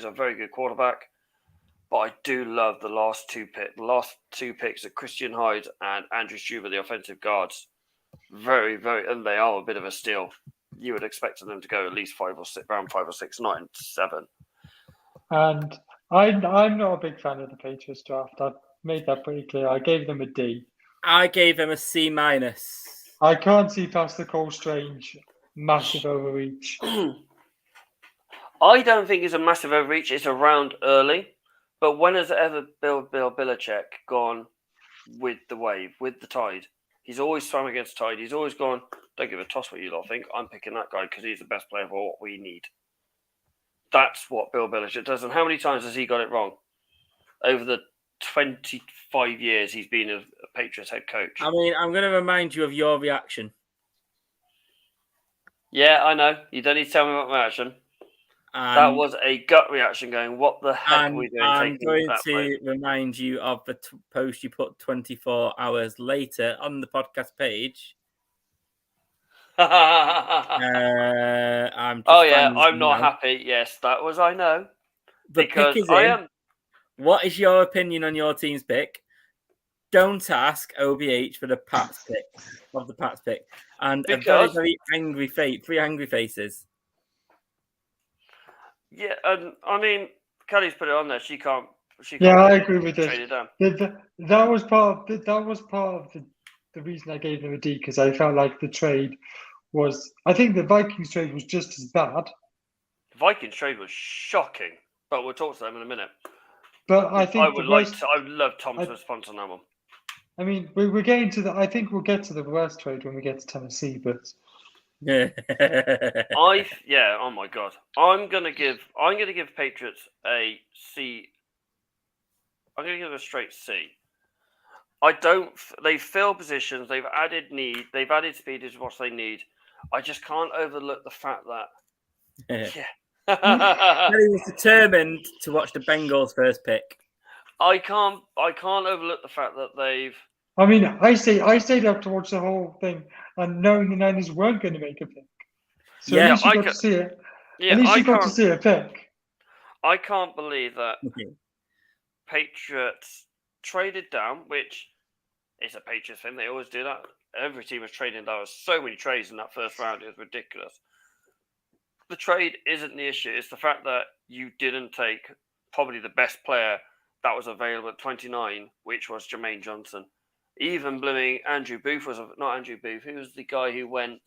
a very good quarterback. But I do love the last two picks of Christian Hyde and Andrew Schuber, the offensive guards. Very, very, and they are a bit of a steal. You would expect them to go at least round 5 or 6, not 7. And I'm not a big fan of the Patriots draft. I've made that pretty clear. I gave them a D. I gave them a C-. I can't see past the Cole Strange massive overreach. I don't think it's a massive overreach. It's a round early. But when has ever Bill Belichick gone with the wave, with the tide? He's always swam against tide. He's always gone, don't give a toss what you lot think. I'm picking that guy because he's the best player for what we need. That's what Bill Belichick does. And how many times has he got it wrong? Over the 25 years he's been a Patriots head coach. I mean, I'm going to remind you of your reaction. Yeah, I know. You don't need to tell me about my reaction. That was a gut reaction going, what the heck are we doing? I'm going to remind you of the post you put 24 hours later on the podcast page. I'm not happy. Yes, that was, I know. Because I am. What is your opinion on your team's pick? Don't ask OBH for the Pats pick. And a very, very angry face, 3 angry faces. Yeah, and I mean, Kelly's put it on there. She can't. Yeah, I agree with this. That was part of the reason I gave them a D, because I felt like the trade was. I think the Vikings trade was just as bad. The Vikings trade was shocking, but we'll talk to them in a minute. But I think I would love Tom's response on that one. I mean, we're getting to the. I think we'll get to the worst trade when we get to Tennessee, but. Oh my god. I'm gonna give Patriots a C. I'm gonna give it a straight C. They've filled positions, they've added speed is what they need. I just can't overlook the fact that he was determined to watch the Bengals first pick. I can't overlook the fact that they've. I mean, I stayed up to watch the whole thing and knowing the Niners weren't going to make a pick. So at least you got to see it. Yeah, at least you got to see a pick. I can't believe that Patriots traded down, which is a Patriots thing. They always do that. Every team is trading down. There was so many trades in that first round. It was ridiculous. The trade isn't the issue. It's the fact that you didn't take probably the best player that was available at 29, which was Jermaine Johnson. Even blooming Andrew Booth was not Andrew Booth. Who was the guy who went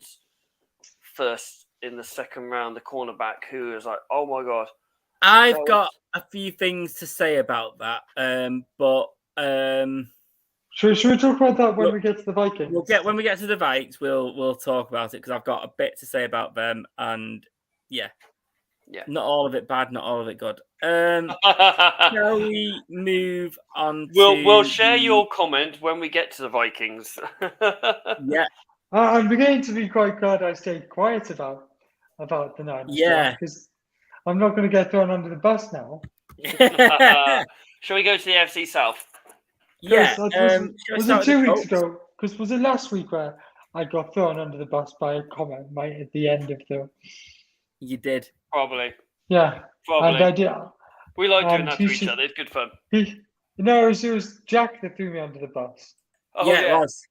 first in the second round, the cornerback, who was like, oh my god. I've got a few things to say about that, but should we talk about that when we get to the Vikings? When we get to the Vikes, we'll talk about it because I've got a bit to say about them, and yeah, not all of it bad, not all of it good. Shall we move on? We'll share your comment when we get to the Vikings. Yeah, I'm beginning to be quite glad I stayed quiet about the Niners. Yeah, because I'm not going to get thrown under the bus now. Shall we go to the FC South? Yeah. Was it 2 weeks ago? Because was it last week where I got thrown under the bus by a comment at the end of the? You did. Probably. Yeah, Probably. and I did. We like doing and that he to each should- other. It's good fun. He, it was Jack that threw me under the bus. Oh, yeah, it was.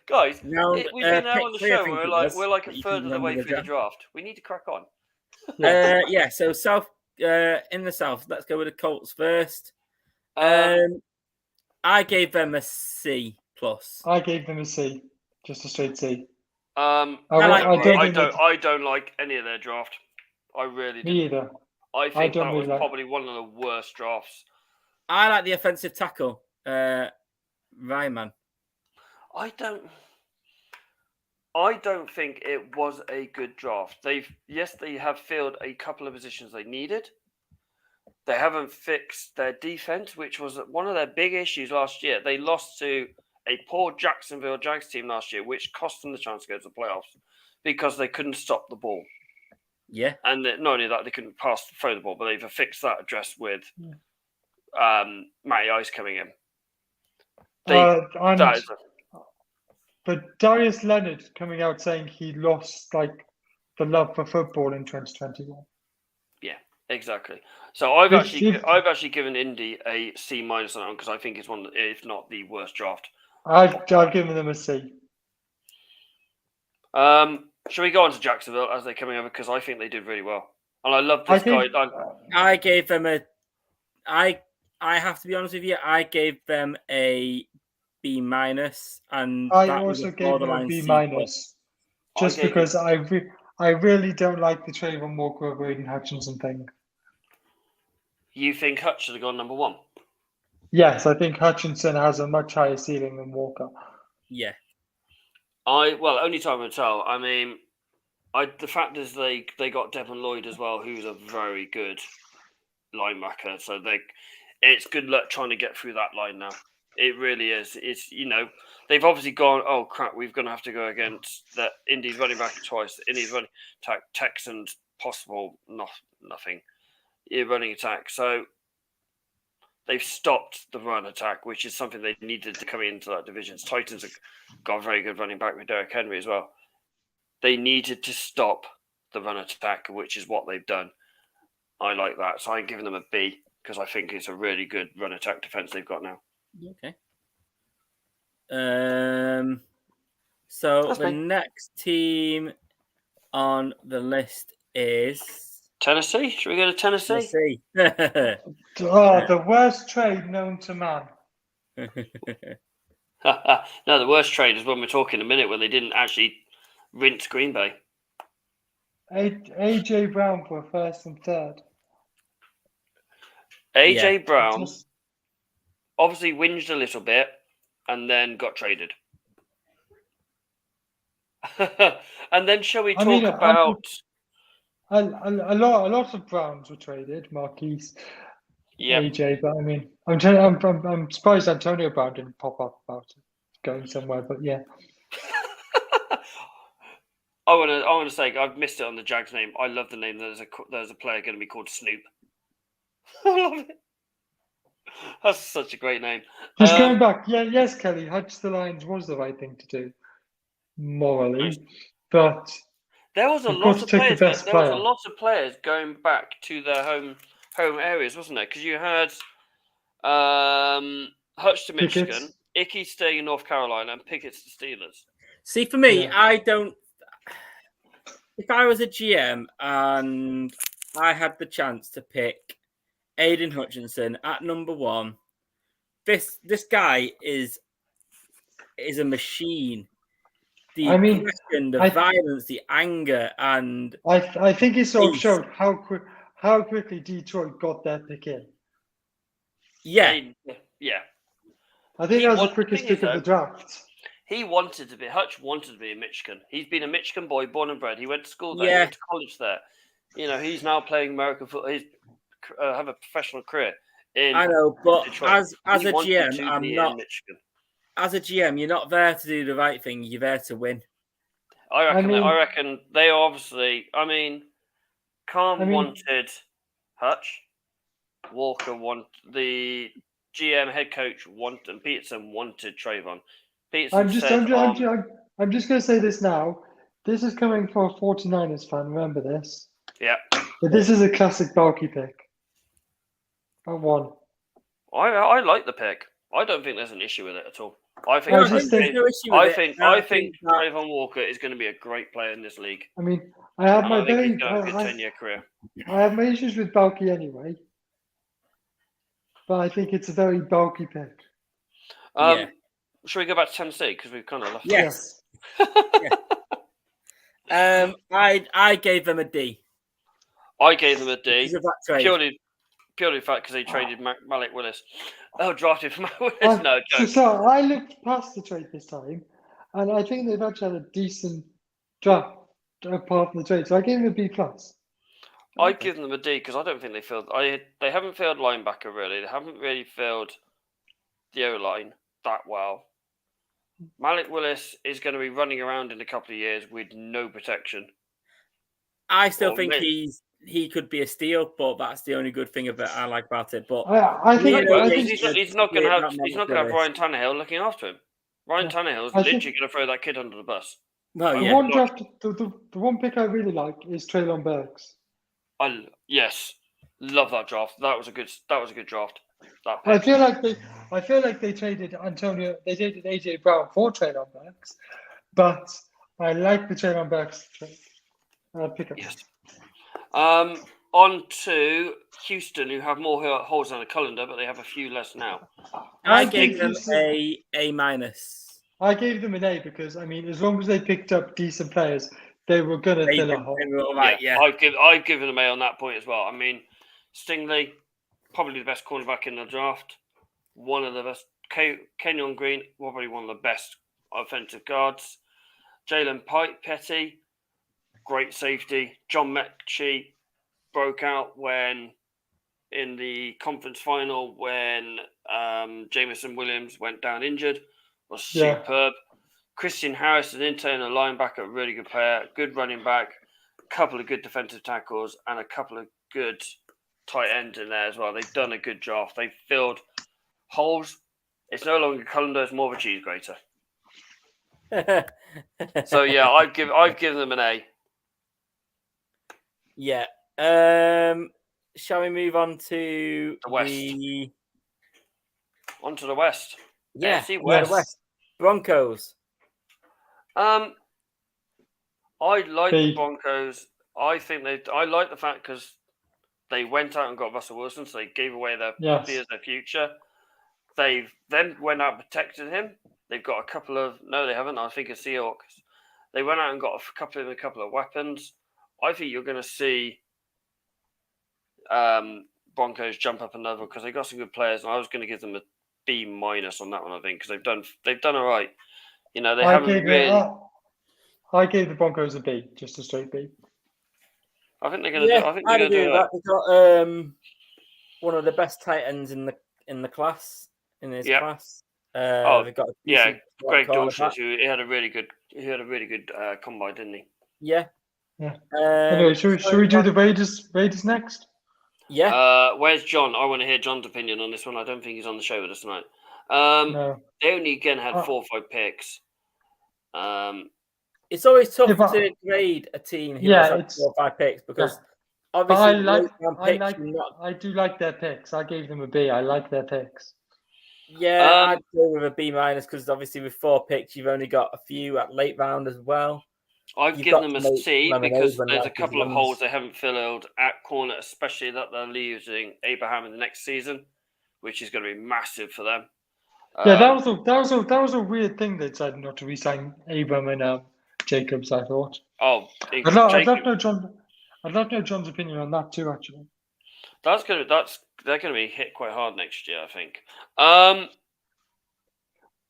Guys, Round, we've been out pick on the 3, I show think and it was, we're like a that you third can of the remember way the through the draft. draft. We need to crack on. Yeah, so South in the South, let's go with the Colts first. I gave them a C+. I gave them a C, just a straight C. I don't like any of their draft. I really do. Me either. I think don't that really was like- probably one of the worst drafts. I like the offensive tackle, Ryman. I don't think it was a good draft. They have filled a couple of positions they needed. They haven't fixed their defense, which was one of their big issues last year. They lost to a poor Jacksonville Jags team last year, which cost them the chance to go to the playoffs because they couldn't stop the ball. Yeah. And not only that, they couldn't throw the ball, but they've fixed that address with Matty Ice coming in. But Darius Leonard coming out saying he lost the love for football in 2021. Yeah, exactly. So I've actually given Indy a C- on that one because I think it's one, if not the worst draft. I've given them a C. Should we go on to Jacksonville as they're coming over? Because I think they did really well. And I love this guy. I gave them I have to be honest with you, I gave them a B-, and I also gave them a B-, just because I really don't like the Trayvon Walker over Aiden Hutchinson thing. You think Hutch should have gone number 1? Yes, I think Hutchinson has a much higher ceiling than Walker. Yeah. Only time will tell. I mean, the fact is they got Devin Lloyd as well, who's a very good linebacker. So it's good luck trying to get through that line now. It really is. It's they've obviously gone. Oh crap, we're going to have to go against the Indy's running back twice. Indy's running attack, Texans possible nothing. Running attack. So they've stopped the run attack, which is something they needed to come into that division. Titans have got a very good running back with Derrick Henry as well. They needed to stop the run attack, which is what they've done. I like that. So I'm giving them a B because I think it's a really good run attack defense they've got now. Okay. So That's the me. next team on the list is Tennessee. Should we go to Tennessee? The worst trade known to man. No, the worst trade is when we're talking a minute when they didn't actually rinse Green Bay. AJ Brown for first and third. AJ Brown obviously whinged a little bit and then got traded. And then shall we talk about a lot of Browns were traded, Marquise, AJ, but I mean, I'm surprised Antonio Brown didn't pop up about it going somewhere, but yeah. I want to say I've missed it on the Jags name. I love the name. There's a player going to be called Snoop. I love it. That's such a great name. Just going back, yes, Kelly, Hutch the Lions was the right thing to do, morally, but there was a lot of players. There was a lot of players going back to their home areas, wasn't there? Because you had Hutch to Michigan, Icky staying in North Carolina, and Pickett's to Steelers. See, for me, I don't. If I was a GM and I had the chance to pick Aiden Hutchinson at number 1, this guy is a machine. The aggression, the violence, the anger, and I think it sort of showed how quickly Detroit got their pick in. Yeah. I think that was the quickest pick of the draft. Hutch wanted to be in Michigan. He's been a Michigan boy, born and bred. He went to school there. He went to college there. He's now playing American football. He's have a professional career in I know, but Detroit. as a GM, I'm not. As a GM, you're not there to do the right thing. You're there to win. I reckon they obviously. I mean, Khan wanted Hutch. Walker wanted the GM head coach and Peterson wanted Trayvon. I'm just going to say this now. This is coming from a 49ers fan. Remember this. Yeah. But this is a classic bulky pick. At 1. I like the pick. I don't think there's an issue with it at all. I think. I No, just there's think- no issue with I it. think. And I think that- Trayvon Walker is going to be a great player in this league. I mean, I have And my I think very, he's going to have a good 10-year career. I have my issues with bulky anyway. But I think it's a very bulky pick. Yeah. Should we go back to Tennessee because we've kind of left? Yes. I gave them a D. I gave them a D Because of that trade. purely the fact because they traded Malik Willis. Oh, drafted for Malik Willis. I- No, joke. So I looked past the trade this time, and I think they've actually had a decent draft apart from the trade. So I gave them a B+. I give them a D because I don't think they filled. They haven't filled linebacker really. They haven't really filled the O line that well. Malik Willis is going to be running around in a couple of years with no protection. I still Well, think mate. he could be a steal, but that's the only good thing I like about it. But I think, Yeah, I yeah, think He's not going to have. Yeah, He's not going to have Ryan Tannehill looking after him. Ryan Tannehill's I literally think- going to throw that kid under the bus. well, the yeah, one draft, the one pick I really like is Traylon Burks. Yes, love that draft. That was a good draft. That I pick. feel like they traded AJ Brown for Traylon Burks, but I like the Traylon Burks pickup. Yes. On to Houston, who have more holes on the calendar, but they have a few less now. I think gave them Houston- a minus. I gave them an A because I mean, as long as they picked up decent players, they were gonna fill a hole. Yeah. I've given them A on that point as well. I mean, Stingley, probably the best cornerback in the draft. One of the best. Kenyon Green, probably one of the best offensive guards. Jalen Petty, great safety. John Mechie broke out when in the conference final when Jameson Williams went down injured. Was Yeah. superb. Christian Harris, an internal linebacker, really good player, good running back, a couple of good defensive tackles, and a couple of good tight ends in there as well. They've done a good draft. They've filled holes. It's no longer Colander, it's more of a cheese grater. So yeah, I've given them an A. Yeah. Shall we move on to The West. On to the West. Yeah, AFC the West. Broncos. I like the B. Broncos. I like the fact because they went out and got Russell Wilson, so they gave away their Yes. puppy as their future. They've then went out and protected him. They've got a couple of no, they haven't. I think it's Seahawks. They went out and got a couple of weapons. I think you're going to see Broncos jump up another because they got some good players. And I was going to give them a B- on that one. I think because they've done all right. You know, they haven't really. I gave the Broncos a B, just a straight B. I think they're going to. Yeah, do, I think I'd they're going agree to with do that. They got one of the best tight ends in the class in his Yep. class. Oh, they've got a yeah, decent Greg cornerback. Dawson, who he had a really good combine, didn't he? Yeah. Yeah. Anyway, should we do the Raiders next? Yeah. Where's John? I want to hear John's opinion on this one. I don't think he's on the show with us tonight. No. They only again had Oh. 4 or 5 picks. It's always tough Yeah, but- to grade a team who Yeah, has had it's- 4 or 5 picks because But obviously I do like their picks. I gave them a B. I like their picks. Yeah, I'd go with a B- because obviously with 4 picks you've only got a few at late round as well. I've You've given got them to a make C lemonade because when there's a life is couple of lemons. holes they haven't filled at corner, especially that they're losing Abraham in the next season, which is going to be massive for them. Yeah, that was a weird thing they decided not to re-sign Abram and Jacobs. I thought. Oh, I'd love to know John. I'd love to know John's opinion on that too. Actually, they're going to be hit quite hard next year, I think.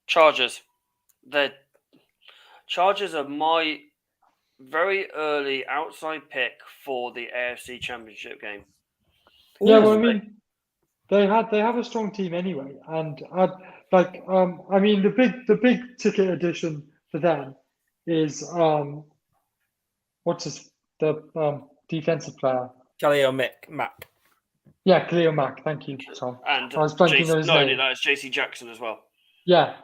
Chargers. The Chargers are my very early outside pick for the AFC Championship game. yeah. Well, I Ooh. mean, they have a strong team anyway, and I mean, the big ticket addition for them is the defensive player. Khalil Mack. Yeah, Khalil Mack. Thank you, Tom. And I was blanking on his name. it's JC Jackson as well. Yeah.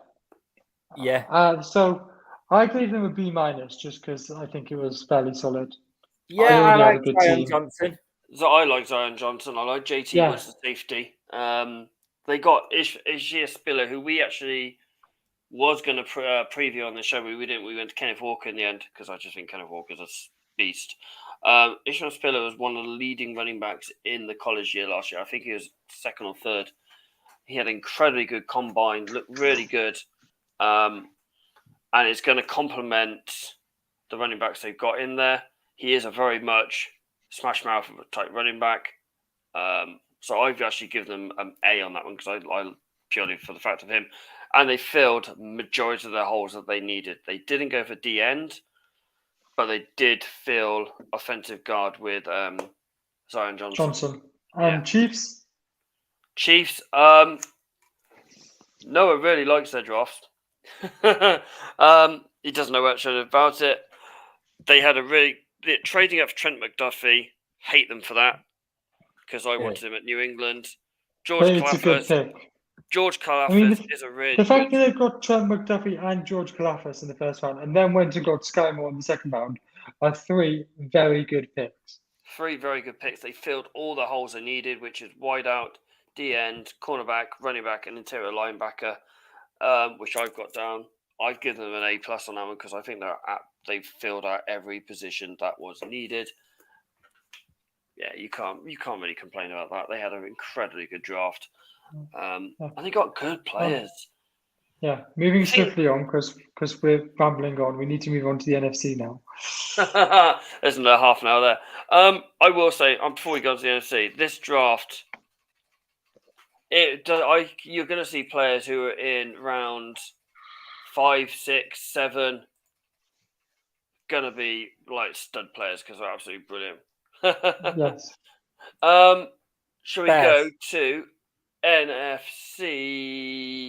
Yeah. So I gave them a B- just because I think it was fairly solid. Yeah, really I have a like good Zion team. Johnson. So I like Zion Johnson. I like JT Yeah. Woods, the safety. They got Ishia Spiller, who we actually was going to preview on the show, but we didn't. We went to Kenneth Walker in the end because I just think Kenneth Walker's a beast. Ishmael Spiller was one of the leading running backs in the college year last year. I think he was second or third. He had incredibly good combine, looked really good, and it's going to complement the running backs they've got in there. He is a very much smash mouth type running back. So I've actually given them an A on that one because I purely for the fact of him. And they filled majority of their holes that they needed. They didn't go for D end, but they did fill offensive guard with Zion Johnson. And Chiefs? Chiefs, Noah really likes their draft. He doesn't know much about it. They had trading up for Trent McDuffie. Hate them for that because I wanted him at New England. It's a good pick. George Kalafis is a really the fact that they've got Trent McDuffie and George Kalafis in the first round, and then went and got Sky Moore in the second round, are 3 very good picks. 3 very good picks. They filled all the holes they needed, which is wide out, D end, cornerback, running back, and interior linebacker, which I've got down. I've given them an A+ on that one because I think they've filled out every position that was needed. Yeah, you can't really complain about that. They had an incredibly good draft, and they got good players. Yeah, moving swiftly on because we're rambling on. We need to move on to the NFC now. There's another half an hour there. I will say, before we go to the NFC, this draft, you're going to see players who are in round 5, 6, 7, going to be like stud players because they're absolutely brilliant. Yes. Shall we go to NFC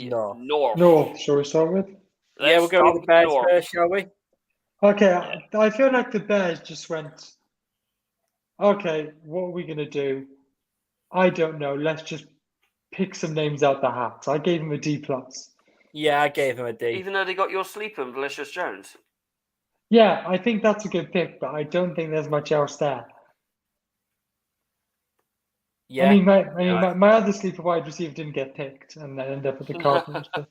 North? North, shall we start with? We'll go with the Bears first, shall we? Okay, I feel like the Bears just went, okay, what are we going to do? I don't know. Let's just pick some names out the hat. I gave him a D+. Yeah, I gave him a D. Even though they got your sleeper, Delicious Jones. Yeah, I think that's a good pick, but I don't think there's much else there. Yeah. I mean, my other sleeper wide receiver didn't get picked, and then ended up with the Cardinals. But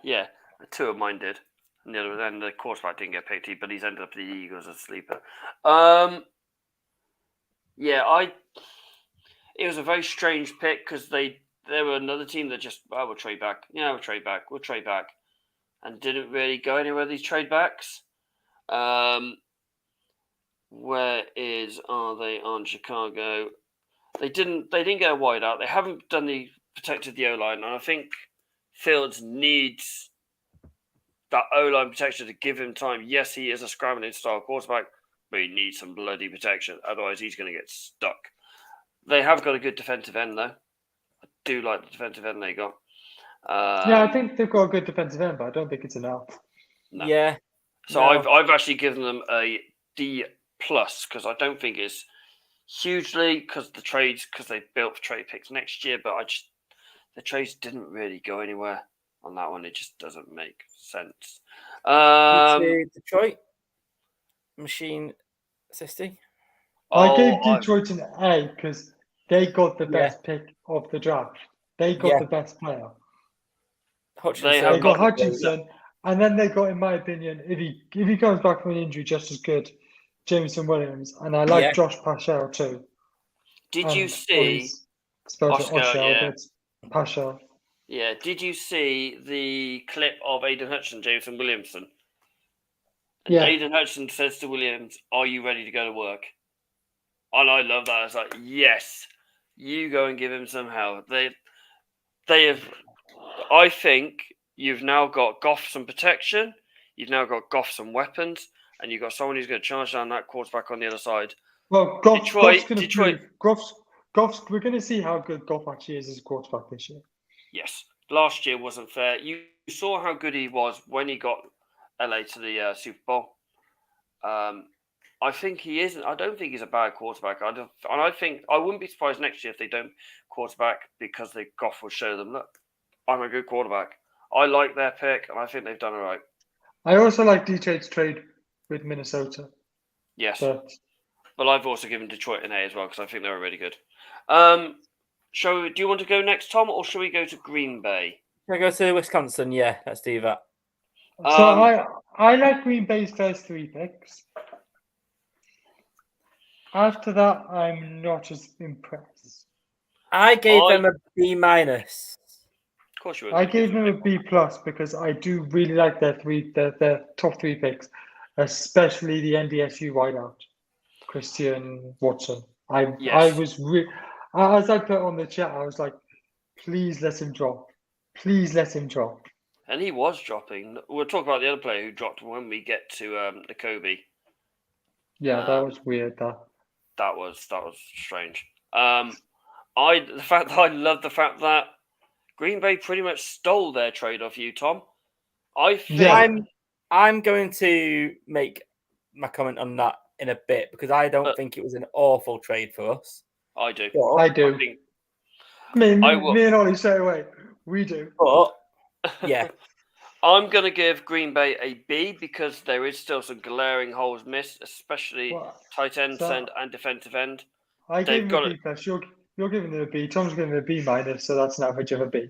yeah, 2 of mine did. And the quarterback didn't get picked, but he's ended up with the Eagles as a sleeper. It was a very strange pick because they were another team that just, we'll trade back. Yeah, we'll trade back, and didn't really go anywhere, these trade backs. Where are they on Chicago? They didn't get a wide out. They haven't protected the O-line, and I think Fields needs that O-line protection to give him time. Yes, he is a scrambling style quarterback, but he needs some bloody protection. Otherwise, he's going to get stuck. They have got a good defensive end, though. I do like the defensive end they got. I think they've got a good defensive end, but I don't think it's enough. No. Yeah. So I've actually given them a D+ because I don't think it's hugely because they built for trade picks next year, but the trades didn't really go anywhere on that one. It just doesn't make sense. Detroit Machine 60. I gave Detroit an A because they got the best pick of the draft. They got the best player. Hutchinson. They got Hutchinson, and then they got, in my opinion, if he comes back from an injury, just as good, Jameson Williams, and I like Josh Paschal too. Did you see Paschal? Yeah. Did you see the clip of Aiden Hutchinson, Jameson Williamson? And Aiden Hutchinson says to Williams, "Are you ready to go to work?" And I love that. I was like, yes, you go and give him some help. They have. I think you've now got Goff some protection. You've now got Goff some weapons, and you've got someone who's going to charge down that quarterback on the other side. Well, Goff's going to prove. We're going to see how good Goff actually is as a quarterback this year. Yes, last year wasn't fair. You saw how good he was when he got LA to the Super Bowl. I think he isn't. I don't think he's a bad quarterback. I wouldn't be surprised next year if they don't quarterback because Goff will show them, look, I'm a good quarterback. I like their pick, and I think they've done all right. I also like Detroit's trade with Minnesota. Yes. But Well, I've also given Detroit an A as well because I think they were really good. Do you want to go next, Tom, or shall we go to Green Bay? Can I go to Wisconsin? Yeah, let's do that. So I like Green Bay's first 3 picks. After that, I'm not as impressed. I gave them a B minus. Of course you would. I gave them a B plus because I do really like their top 3 picks, especially the NDSU wideout, Christian Watson. I was as I put on the chat, I was like, please let him drop. Please let him drop. And he was dropping. We'll talk about the other player who dropped when we get to Nakobe. Yeah, that was weird. That was strange. I love the fact that Green Bay pretty much stole their trade off you, Tom. I think I'm going to make my comment on that in a bit because I don't think it was an awful trade for us. I do. I do. Me and Ollie straight away. We do. But yeah. I'm going to give Green Bay a B because there is still some glaring holes missed, especially tight end and defensive end. I gave them a B plus. You're giving them a B. Tom's giving them a B minus, so that's an average of a B.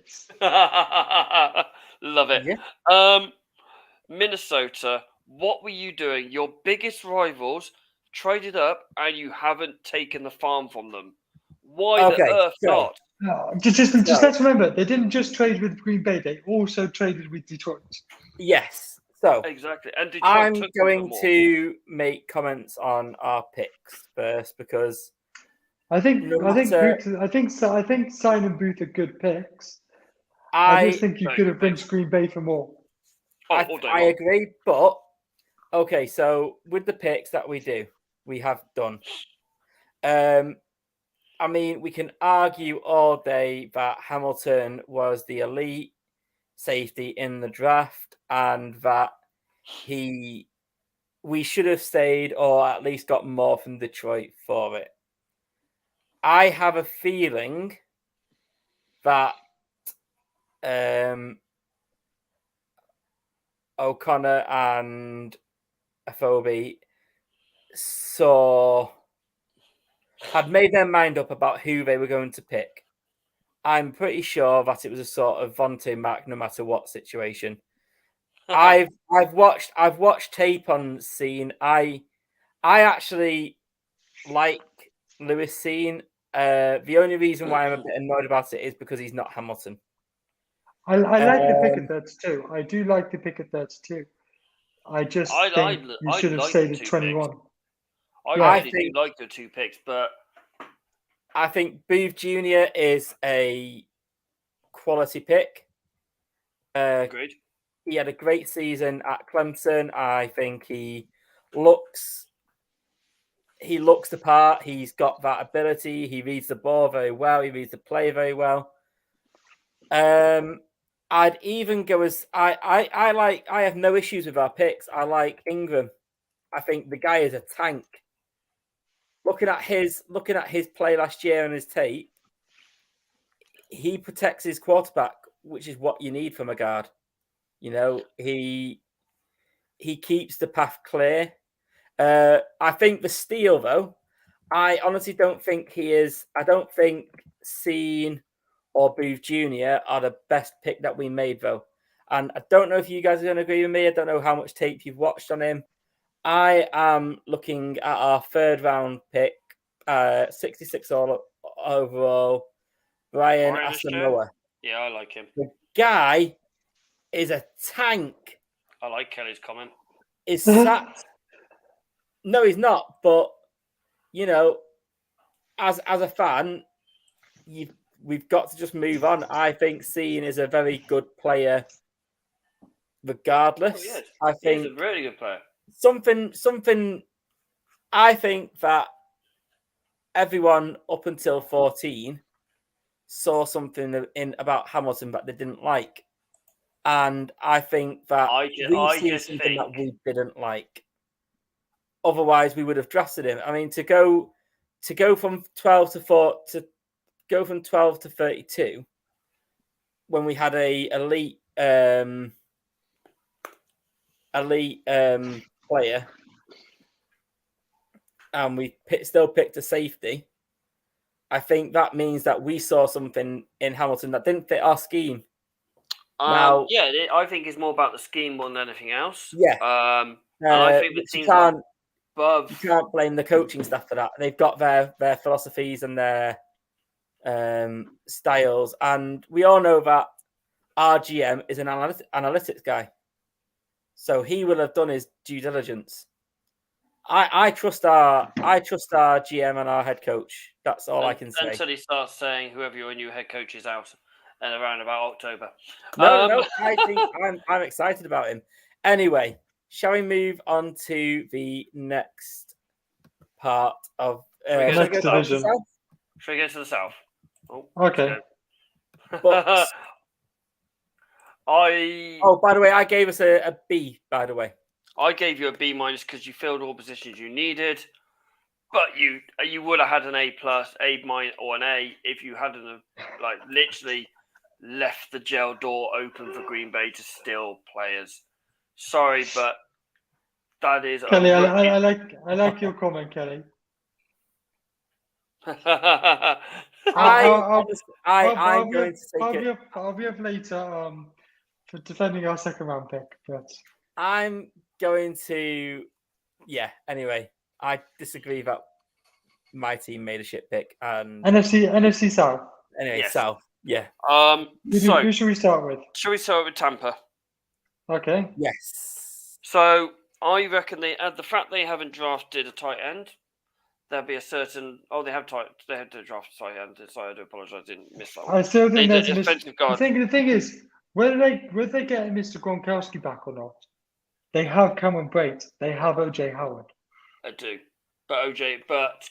Love it. Yeah. Minnesota, what were you doing? Your biggest rivals traded up, and you haven't taken the farm from them. Why the earth not? No, just let's remember, they didn't just trade with Green Bay; they also traded with Detroit. Yes. So exactly, and Detroit I'm going to make comments on our picks first because I think Sign and Booth are good picks. I just think you could have benched Green Bay for more. I agree, but okay. So with the picks that we have done. I mean, we can argue all day that Hamilton was the elite safety in the draft and that we should have stayed or at least got more from Detroit for it. I have a feeling that O'Connor and Afobe had made their mind up about who they were going to pick. I'm pretty sure that it was a sort of Vontae Mack no matter what situation. I've watched tape on Cine. I actually like Lewis Cine. The only reason why I'm a bit annoyed about it is because he's not Hamilton. I like the pick at 32. I do like the pick at 32. I just think you should have stayed at 21. I really do like the 2 picks, but I think Booth Jr. is a quality pick. Agreed. He had a great season at Clemson. I think he looks the part. He's got that ability. He reads the ball very well. He reads the play very well. I'd even go as I have no issues with our picks. I like Ingram. I think the guy is a tank. Looking at his play last year and his tape, he protects his quarterback, which is what you need from a guard. You know, he keeps the path clear. I think the steal, though, I honestly don't think he is. I don't think Cine or Booth Jr. are the best pick that we made, though. And I don't know if you guys are going to agree with me. I don't know how much tape you've watched on him. I am looking at our 3rd round pick, 66 overall, Brian Asamoah. Yeah, I like him. The guy is a tank. I like Kelly's comment. Is sat. No, he's not. But you know, as a fan, we've got to just move on. I think Cine is a very good player, regardless. Oh, yes. I think he's a really good player. Something. I think that everyone up until 14 saw something in about Hamilton that they didn't like. And I think that we've seen something that we didn't like. Otherwise, we would have drafted him. I mean, to go from 12 to 4 to go from 12 to 32 when we had a elite player and we still picked a safety, I think that means that we saw something in Hamilton that didn't fit our scheme. Now, I think it's more about the scheme more than anything else. Yeah. And I think the teams you can't blame the coaching staff for that. They've got their philosophies and their styles, and we all know that our GM is an analytics guy, so he will have done his due diligence. I trust our GM and our head coach. That's all I can say. Until he starts saying whoever your new head coach is out and around about October. No, I think I'm excited about him. Anyway, shall we move on to the next part of next division? Should we go to the south? Oh, okay. But, by the way, I gave us a B. By the way, I gave you a B- because you filled all positions you needed, but you would have had an A+, A-, or an A if you hadn't literally left the jail door open for Green Bay to steal players. Sorry, but that is Kelly. I like your comment, Kelly. I'm going to take it. I'll be up later for defending our second round pick, but I'm going to. Yeah. Anyway, I disagree that my team made a shit pick and NFC South. Anyway, yes. South. Yeah. Who should we start with? Should we start with Tampa? Okay. Yes. So I reckon the fact they haven't drafted a tight end, there'll be a certain. Oh, they have to draft a tight end. So I do apologise. I didn't miss that one. I still think there's a defensive guard. The thing is, whether they get Mr. Gronkowski back or not, they have Cameron Brate. They have OJ Howard. I do. But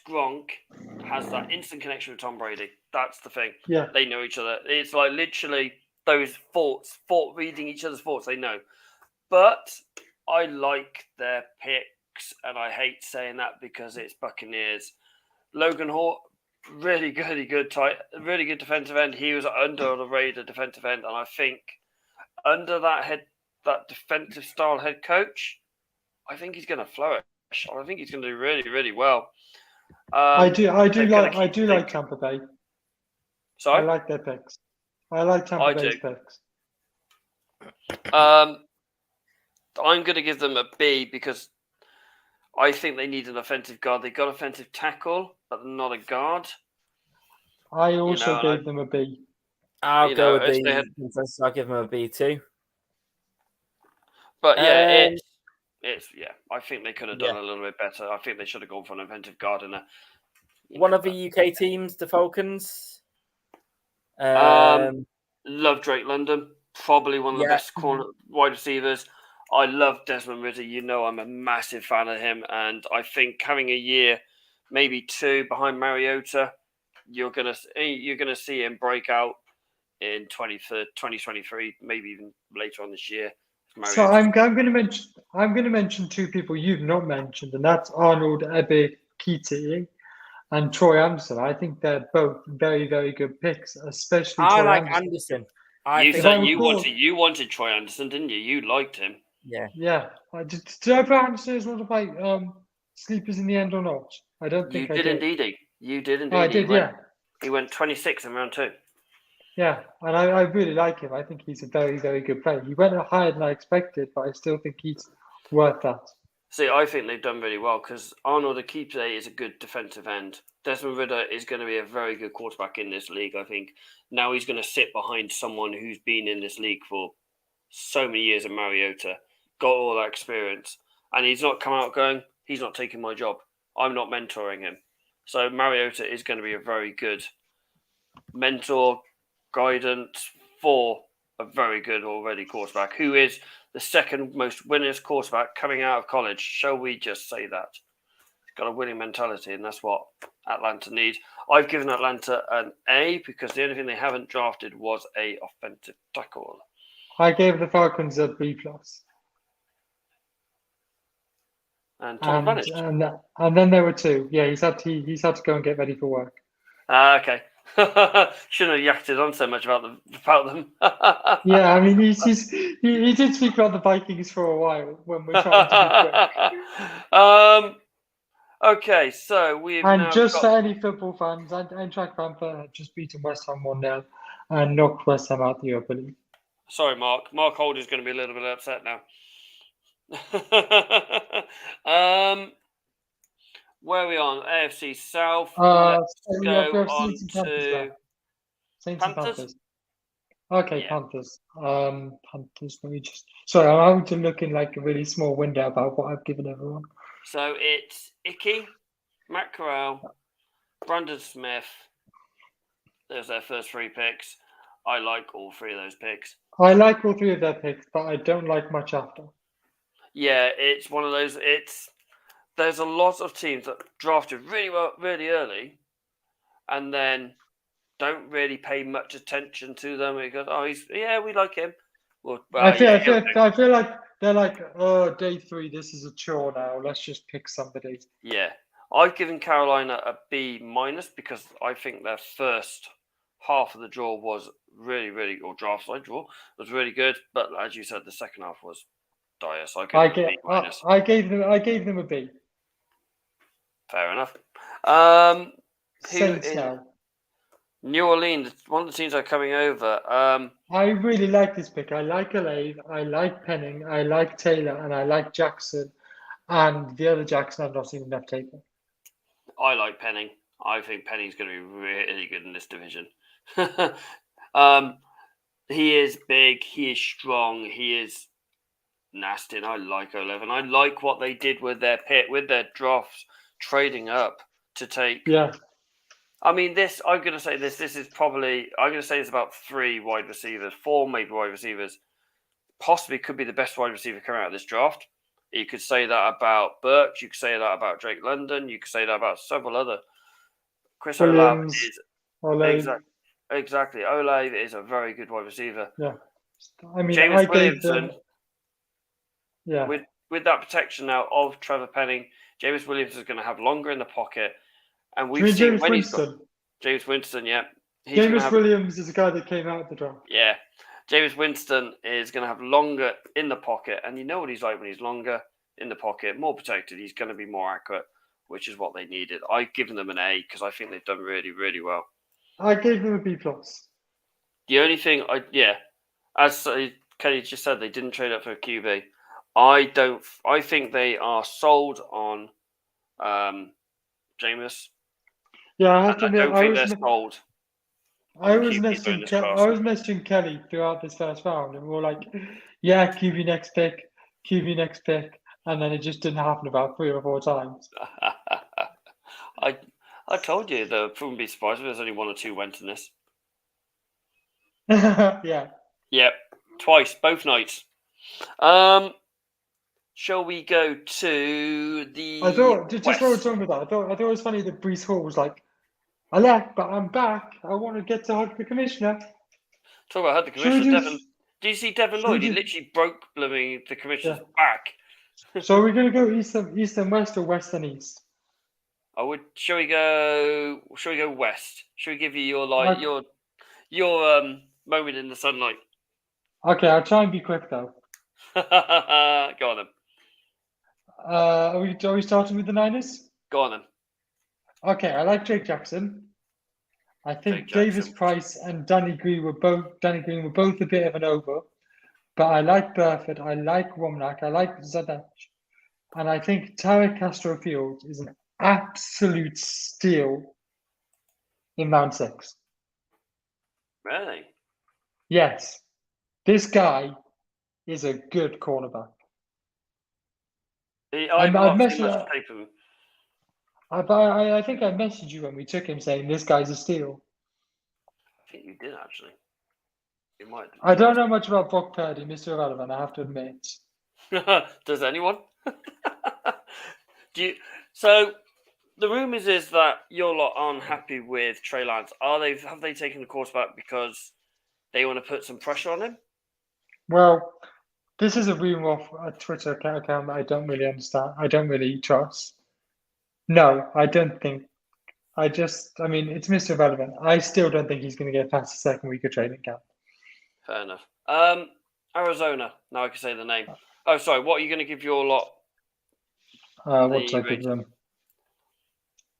Gronk has that instant connection with Tom Brady. That's the thing. Yeah. They know each other. It's like literally those reading each other's thoughts. They know. But I like their picks, and I hate saying that because it's Buccaneers. Logan Hall, really good defensive end. He was under the radar defensive end, and I think under that defensive style head coach, I think he's going to flourish. I think he's going to do really, really well. I do like Tampa Bay. Sorry? I like their picks. I like Tampa Bay's picks. I'm going to give them a B because I think they need an offensive guard. They got offensive tackle, but not a guard. I also gave them a B. I'll go with B. I'll give them a B too. But yeah, I think they could have done a little bit better. I think they should have gone for an offensive guard in one of the UK teams, the Falcons. Love Drake London, probably one of the best wide receivers. I love Desmond Ridder. I'm a massive fan of him, and I think having a year, maybe two behind Mariota, you're gonna see him break out in 2023, maybe even later on this year. So I'm going to mention two people you've not mentioned, and that's Arnold Ebiketie and Troy Anderson. I think they're both very, very good picks, especially I Troy like Anderson. You wanted Troy Anderson, didn't you? You liked him. Yeah. Yeah. Did I put Anderson as one of my sleepers in the end or not? I don't think you did. Indeed. You did indeed. Oh, I did, He went 26 in round 2. Yeah, and I really like him. I think he's a very, very good player. He went higher than I expected, but I still think he's worth that. See, I think they've done really well because Arnold Ebiketie is a good defensive end. Desmond Ridder is going to be a very good quarterback in this league, I think. Now he's going to sit behind someone who's been in this league for so many years in Mariota, got all that experience, and he's not come out going, he's not taking my job. I'm not mentoring him. So Mariota is going to be a very good mentor, guidance for a very good already quarterback who is the second most winningest quarterback coming out of college. Shall we just say that? He's got a winning mentality, and that's what Atlanta needs. I've given Atlanta an A because the only thing they haven't drafted was a offensive tackle. I gave the Falcons a B+. And Tom vanished. And then there were two. Yeah, he's had to go and get ready for work. Okay. Shouldn't have yakted on so much about them. Yeah, I mean, he did speak about the Vikings for a while when we're trying to be quick. Okay, so we've And now just got... for any football fans, Eintracht Frankfurt had just beaten West Ham 1-0 and knocked West Ham out the Europa League. Sorry, Mark. Mark Holder's going to be a little bit upset now. Where are we on? AFC South. Let's we have go on Saints and Panthers to there. Saints and Panthers. Panthers. Okay, Yeah. Panthers. Panthers. Let me just. Sorry, I'm having to look in like a really small window about what I've given everyone. So it's Icky, Matt Corral, Brandon Smith. There's their first 3 picks. I like all 3 of those picks. I like all 3 of their picks, but I don't like much after. Yeah, it's one of those. There's a lot of teams that drafted really well, really early, and then don't really pay much attention to them. Because we like him. Well, I feel like they're like, oh, day 3, this is a chore now. Let's just pick somebody. Yeah, I've given Carolina a B- because I think their first half of the draw was really, really, or draft side draw was really good. But as you said, the second half was dire. So I gave them a B. Fair enough. Saints now. New Orleans, one of the teams are coming over. I really like this pick. I like Olave, I like Penning, I like Taylor, and I like Jackson. And the other Jackson, I've not seen enough taken. I like Penning. I think Penning's going to be really good in this division. He is big, he is strong, he is nasty, and I like Olave. And I like what they did with their drafts, trading up to take. Yeah. I mean, I'm going to say this is probably, I'm going to say it's about 3 wide receivers, 4 maybe wide receivers. Possibly could be the best wide receiver coming out of this draft. You could say that about Burks. You could say that about Drake London. You could say that about several other. Chris Olave is... Exactly. Olave is a very good wide receiver. Yeah. I mean, James Williamson, yeah. With that protection now of Trevor Penning, James Williamson is going to have longer in the pocket. And we've seen James Winston. James Winston, yeah. James Williams is the guy that came out of the draft. Yeah. James Winston is going to have longer in the pocket. And you know what he's like when he's longer in the pocket, more protected. He's going to be more accurate, which is what they needed. I've given them an A because I think they've done really, really well. I gave them a B+. The only thing as Kelly just said, they didn't trade up for a QB. I think they are sold on Jameis. Yeah, I have to admit, I was sold. I was messaging Kelly throughout this first round, and we were like, "Yeah, QB next pick," and then it just didn't happen about 3 or 4 times. I told you I wouldn't be surprised if there's only 1 or 2 went in this. Yeah. Yep, twice, both nights. Shall we go to the? I thought just what we're talking about. I thought it was funny that Breece Hall was like, "I left, but I'm back. I want to get to hug the commissioner." Talk about hug the commissioner. Did you see Devin Lloyd? He literally broke the commissioner's back. So we're gonna go east and west, or west and east? Shall we go west? Shall we give you your moment in the sunlight? Okay, I'll try and be quick though. Go on then. Are we starting with the Niners? Go on then. Okay, I like Jake Jackson. I think Davis Price and Danny Green were both a bit of an over. But I like Burford, I like Womack, I like Zadech. And I think Tarek Castro-Field is an absolute steal in round 6. Really? Yes. This guy is a good cornerback. I think I messaged you when we took him saying this guy's a steal. I think you did actually. You might. I don't know much about Brock Purdy, Mr. Irrelevant, I have to admit. Does anyone? So the rumours is that your lot aren't happy with Trey Lance. Have they taken the quarterback because they want to put some pressure on him? Well, this is a rumor off a Twitter account that I don't really understand. I don't really trust. No, I don't think. It's Mr. Irrelevant. I still don't think he's going to get past the second week of training camp. Fair enough. Arizona. Now I can say the name. Oh, sorry. What are you going to give your lot? What should I give them?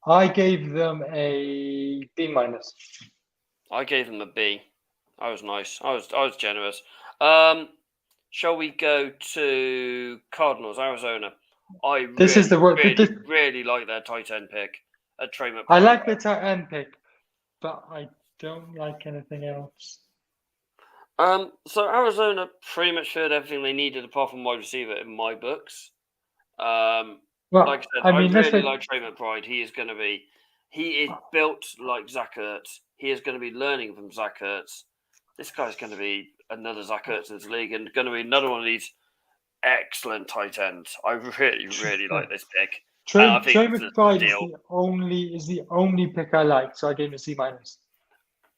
I gave them a B minus. I gave them a B. I was nice. I was generous. Shall we go to Cardinals, Arizona? I This is the word. really like their tight end pick at Trey McBride. I like the tight end pick, but I don't like anything else. So Arizona pretty much filled everything they needed apart from wide receiver in my books. Well, Like I said, I mean, really like Trey McBride. He is built like Zach Ertz. He is going to be learning from Zach Ertz. This guy's going to be another Zach Ertz in this league and going to be another one of these excellent tight ends. I really like this pick. Trey I think it's a McBride steal. is the only pick I like, so I gave him a C minus.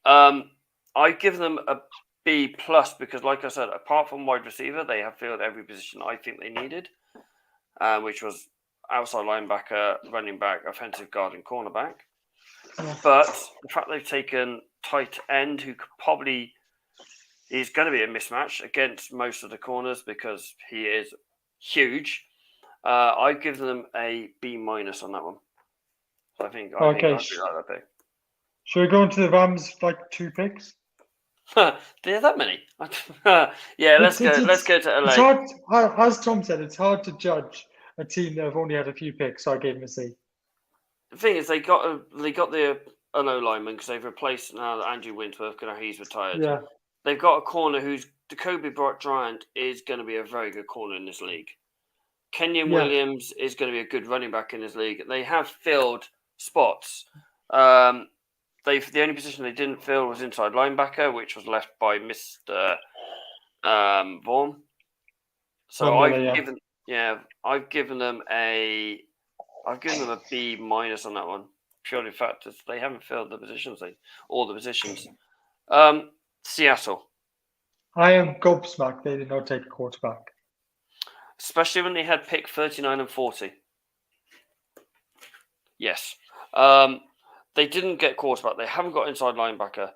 I give them a B plus because, like I said, apart from wide receiver, they have filled every position I think they needed, which was outside linebacker, running back, offensive guard, and cornerback. Yeah. But the fact they've taken tight end, who could probably is going to be a mismatch against most of the corners because he is huge. I give them a B minus on that one. So I think I do like that pick. Should we go into the Rams like 2 picks? There's that many. Yeah, let's go to LA. It's hard, as Tom said, it's hard to judge a team that have only had a few picks, so I gave him a C. The thing is, they got the an O lineman because they've replaced now Andrew Wentworth because he's retired. Yeah. They've got a corner who's Jacoby Bryant is going to be a very good corner in this league. Kenyon Williams is going to be a good running back in this league. They have filled spots. The only position they didn't fill was inside linebacker, which was left by Mr. Vaughn. So I've given them a B minus on that one. Purely fact that they haven't filled all the positions. Seattle. I am gobsmacked they did not take a quarterback. Especially when they had pick 39 and 40. Yes. They didn't get quarterback. They haven't got inside linebacker.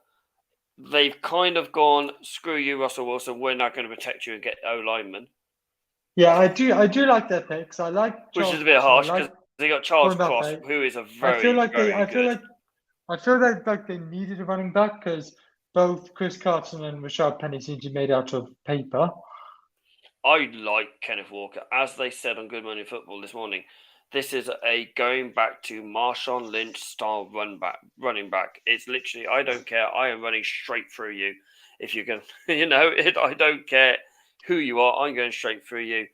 They've kind of gone, screw you, Russell Wilson. We're not going to protect you and get O lineman. Yeah, I do like their picks. I like Which is a bit harsh because they got Charles Cross, who is a very, I feel like they needed a running back because both Chris Carson and Rashad Penny seem to be made out of paper. I like Kenneth Walker. As they said on Good Morning Football this morning, this is a going back to Marshawn Lynch style running back. It's literally, I don't care. I am running straight through you. If you're going to, I don't care who you are. I'm going straight through you.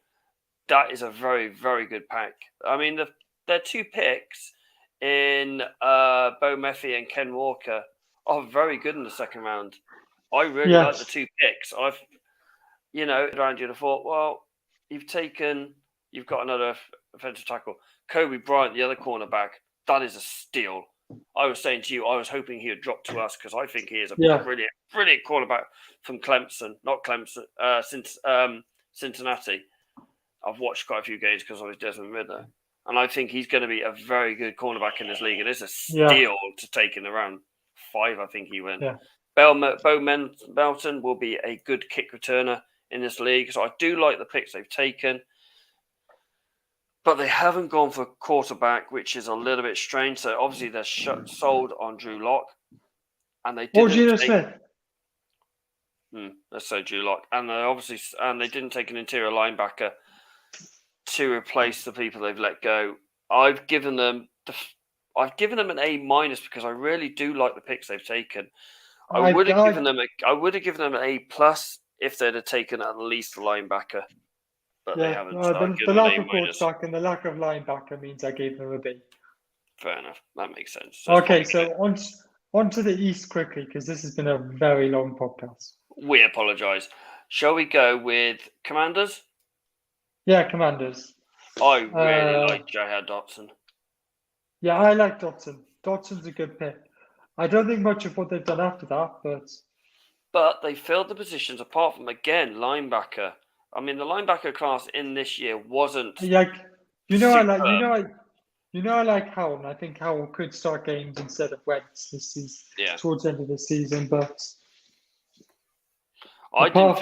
That is a very, very good pack. I mean, their 2 picks in Bo Murphy and Ken Walker are very good in the second round. I really like the 2 picks. Around you, I thought, well, you've got another offensive tackle. Kobe Bryant, the other cornerback, that is a steal. I was saying to you, I was hoping he would drop to us because I think he is a brilliant, brilliant cornerback from Cincinnati. I've watched quite a few games because I was Desmond Ridder. And I think he's going to be a very good cornerback in this league. And it's a steal to take in around 5, I think he went. Yeah. Bo Melton will be a good kick returner in this league. So I do like the picks they've taken. But they haven't gone for quarterback, which is a little bit strange. So obviously they're sold on Drew Lock. And they didn't Geno Smith. Let's say Drew Lock. And they didn't take an interior linebacker to replace the people they've let go. I've given them an A minus because I really do like the picks they've taken. I would have given them an A plus if they'd have taken at least a linebacker, but they haven't. The lack of quarterback and the lack of linebacker means I gave them a B. Fair enough. That makes sense. Okay, so on to the East quickly because this has been a very long podcast. We apologise. Shall we go with Commanders? Yeah, Commanders. I really like Jahan Dotson. Yeah, I like Dotson. Dotson's a good pick. I don't think much of what they've done after that, but they filled the positions apart from again linebacker. I mean, the linebacker class in this year wasn't. I like Howell. And I think Howell could start games instead of Wentz this season. Yeah. Towards the end of the season, but I don't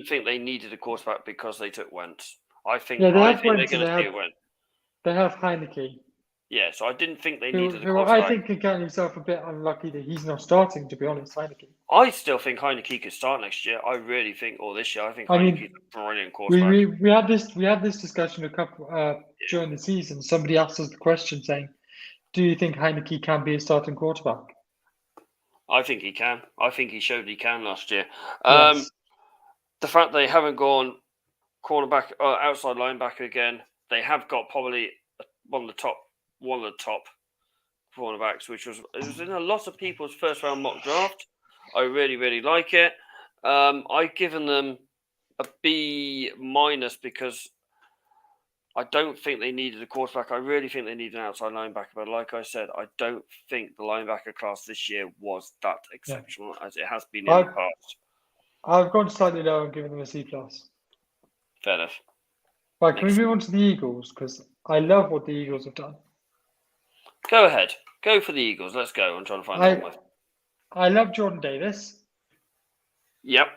think they needed a quarterback because they took Wentz. I think they're going to do Wentz. They have Heineke. Yeah, so I didn't think they Who, needed a who I quarterback. think can count himself a bit unlucky that he's not starting, to be honest, Heineke. I still think Heineke could start next year. I really think, or this year, I think I mean, Heineke's a brilliant We, quarterback. we had this discussion a couple during the season. Somebody asked us the question saying, "Do you think Heineke can be a starting quarterback?" I think he can. I think he showed he can last year. Yes. The fact they haven't gone cornerback or outside linebacker again, they have got probably one of the top cornerbacks, which was in a lot of people's first round mock draft. I really, really like it. I've given them a B- because I don't think they needed a quarterback. I really think they need an outside linebacker. But like I said, I don't think the linebacker class this year was that exceptional as it has been in the past. I've gone slightly lower and given them a C+. Fair enough. Right, can we move on to the Eagles? Because I love what the Eagles have done. Go ahead. Go for the Eagles. Let's go. I'm trying to find out. I love Jordan Davis. Yep.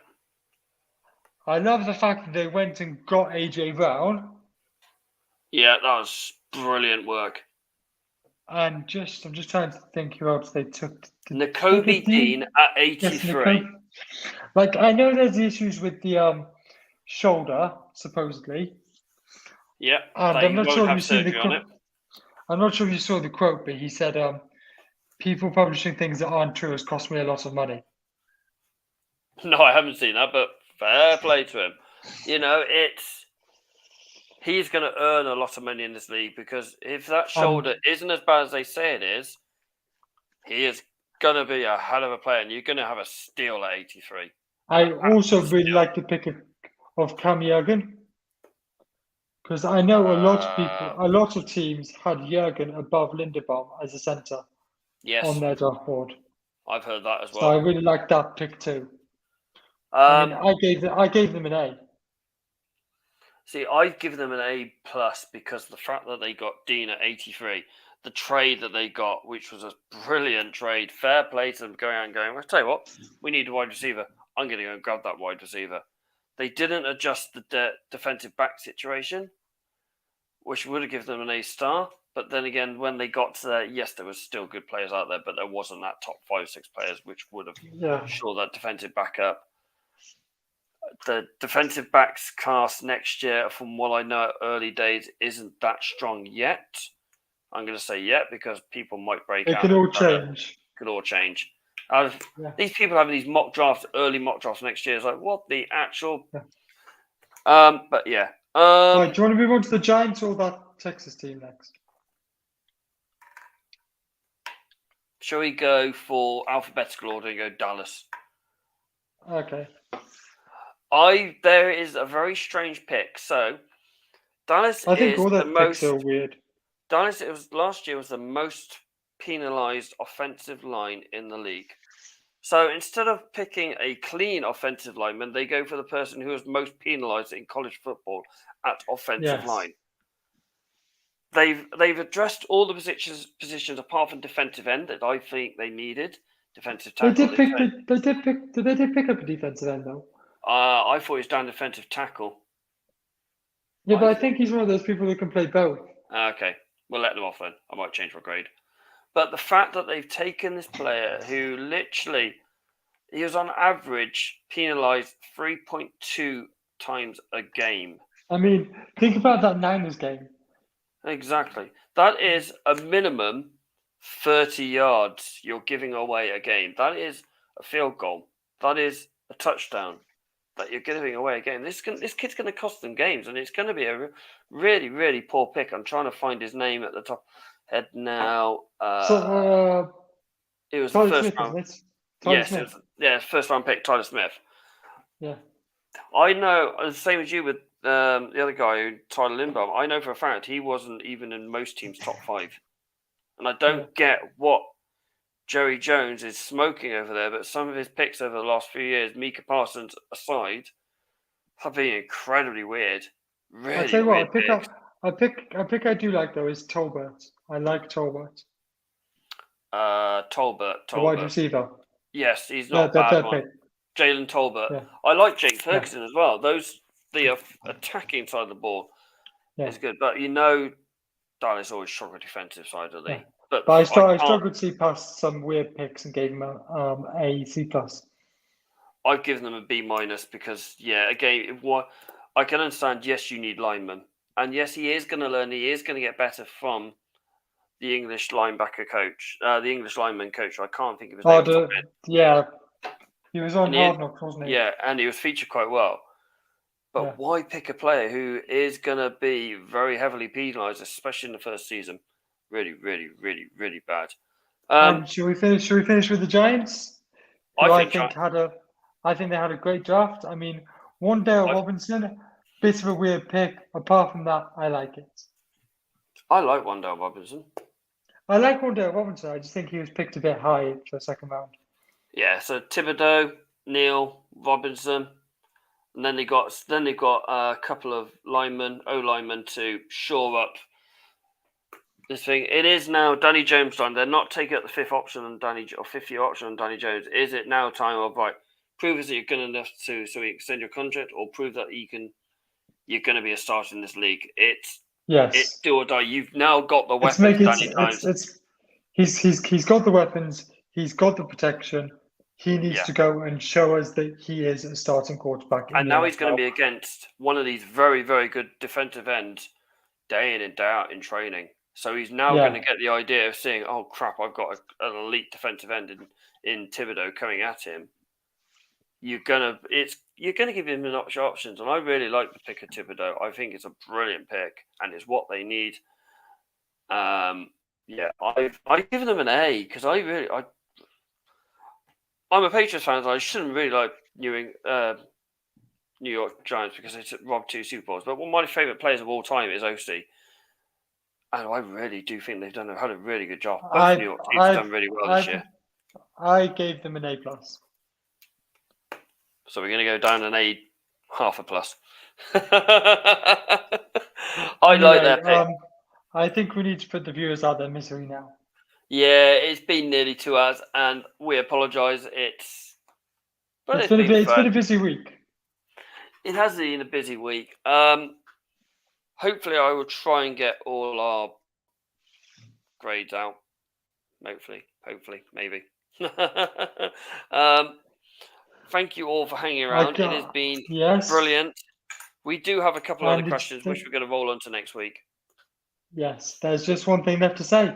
I love the fact that they went and got AJ Brown. Yeah, that was brilliant work. And I'm just trying to think who else they took. Nakobe Dean at 83. Yes, like, I know there's issues with the shoulder, supposedly. Yeah, and I'm not sure if you see the quote. I'm not sure if you saw the quote, but he said, "People publishing things that aren't true has cost me a lot of money." No, I haven't seen that, but fair play to him. He's going to earn a lot of money in this league because if that shoulder isn't as bad as they say it is, he is going to be a hell of a player, and you're going to have a steal at 83. I also really like the pick of Cam Jurgen because I know a lot of teams had Jurgen above Linderbaum as a center on their draft board. I've heard that as well. So I really like that pick too. I gave them an A. See, I've given them an A+ because the fact that they got Dean at 83, the trade that they got, which was a brilliant trade, fair play to them going out and going, well, I'll tell you what, we need a wide receiver. I'm going to go and grab that wide receiver. They didn't adjust the defensive back situation, which would have given them an A-. But then again, when they got to there, yes, there was still good players out there, but there wasn't that top 5-6 players, which would have shored that defensive back up. The defensive backs cast next year, from what I know, early days, isn't that strong yet. I'm going to say yet because people might break out. It could all change. Could all change. These people having these early mock drafts next year is like, what the actual? Yeah. But yeah. Right, do you want to move on to the Giants or that Texas team next? Shall we go for alphabetical order and go Dallas? Okay. There is a very strange pick. So Dallas I think is all the that most picks are weird. Dallas last year was the most penalized offensive line in the league. So instead of picking a clean offensive lineman, they go for the person who was most penalized in college football at offensive line. They've addressed all the positions apart from defensive end that I think they needed. Defensive tackle. Did they pick up a defensive end though? I thought he was down defensive tackle. Yeah, but I think he's one of those people who can play both. Okay, we'll let them off then. I might change my grade. But the fact that they've taken this player who literally, he was on average penalised 3.2 times a game. I mean, think about that Niners game. Exactly. That is a minimum 30 yards you're giving away a game. That is a field goal. That is a touchdown that you're giving away a game. This kid's going to cost them games, and it's going to be a really, really poor pick. I'm trying to find his name at the top head now. It was Tyler the first Smith, round. isn't it? Smith. First round pick, Tyler Smith. Yeah. I know, the same as you with the other guy, Tyler Linderbaum. I know for a fact he wasn't even in most teams' top 5. And I don't get what Jerry Jones is smoking over there, but some of his picks over the last few years, Micah Parsons aside, have been incredibly weird. Really I'll tell you what, a pick I do like though is Tolbert. I like Tolbert. Tolbert. The wide receiver. Yes, he's not a bad one. Jalen Tolbert. Yeah. I like Jake Ferguson as well. The attacking side of the ball is good, but Dallas always struggle defensive side of the league. Yeah. But I can't- struggled to see past some weird picks and gave him a C+. I've given them a B- because, again, what I can understand. Yes, you need linemen, and yes, he is going to learn. He is going to get better from the English linebacker coach, the English lineman coach. I can't think of his name. off the top of my head. Yeah, he was on And he Hard is- Knocks, wasn't he? Yeah, and he was featured quite well. But Yeah. why pick a player who is going to be very heavily penalised, especially in the first season? Really, really, really, really bad. And should we finish with the Giants? Who I think I think they had a great draft. I mean, Wan'Dale Robinson, bit of a weird pick. Apart from that, I like it. I like Wan'Dale Robinson. I like Wan'Dale Robinson. I just think he was picked a bit high for the second round. Yeah, so Thibodeau, Neal, Robinson, and then they got a couple of linemen to shore up this thing. It is now Danny Jones time. They're not taking up the fifth option on fifth year option on Danny Jones. Is it now time of right? Prove us that you're good enough so we extend your contract, or prove that you're going to be a starter in this league. It's do or die. You've now got the weapons, Danny Jones. He's got the weapons. He's got the protection. He needs to go and show us that he is a starting quarterback. And now he's going to be against one of these very, very good defensive ends day in and day out in training. So he's now going to get the idea of seeing, oh crap, I've got an elite defensive end in Thibodeau coming at him. You're gonna give him the options, and I really like the pick of Thibodeau. I think it's a brilliant pick, and it's what they need. I've given them an A because I'm a Patriots fan, so I shouldn't really like New York Giants because they robbed 2 Super Bowls. But one of my favorite players of all time is OC. And I really do think they've had a really good job. Both New York teams have done really well this year. I gave them an A+. So we're going to go down an A, half a plus. I like that pick. I think we need to put the viewers out their misery now. Yeah, it's been nearly 2 hours, and we apologise. It's been a busy week. It has been a busy week. Hopefully, I will try and get all our grades out. Hopefully, maybe. Thank you all for hanging around. It has been brilliant. We do have a couple of other questions which we're going to roll on to next week. Yes, there's just one thing left to say.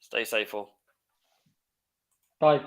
Stay safe all. Bye.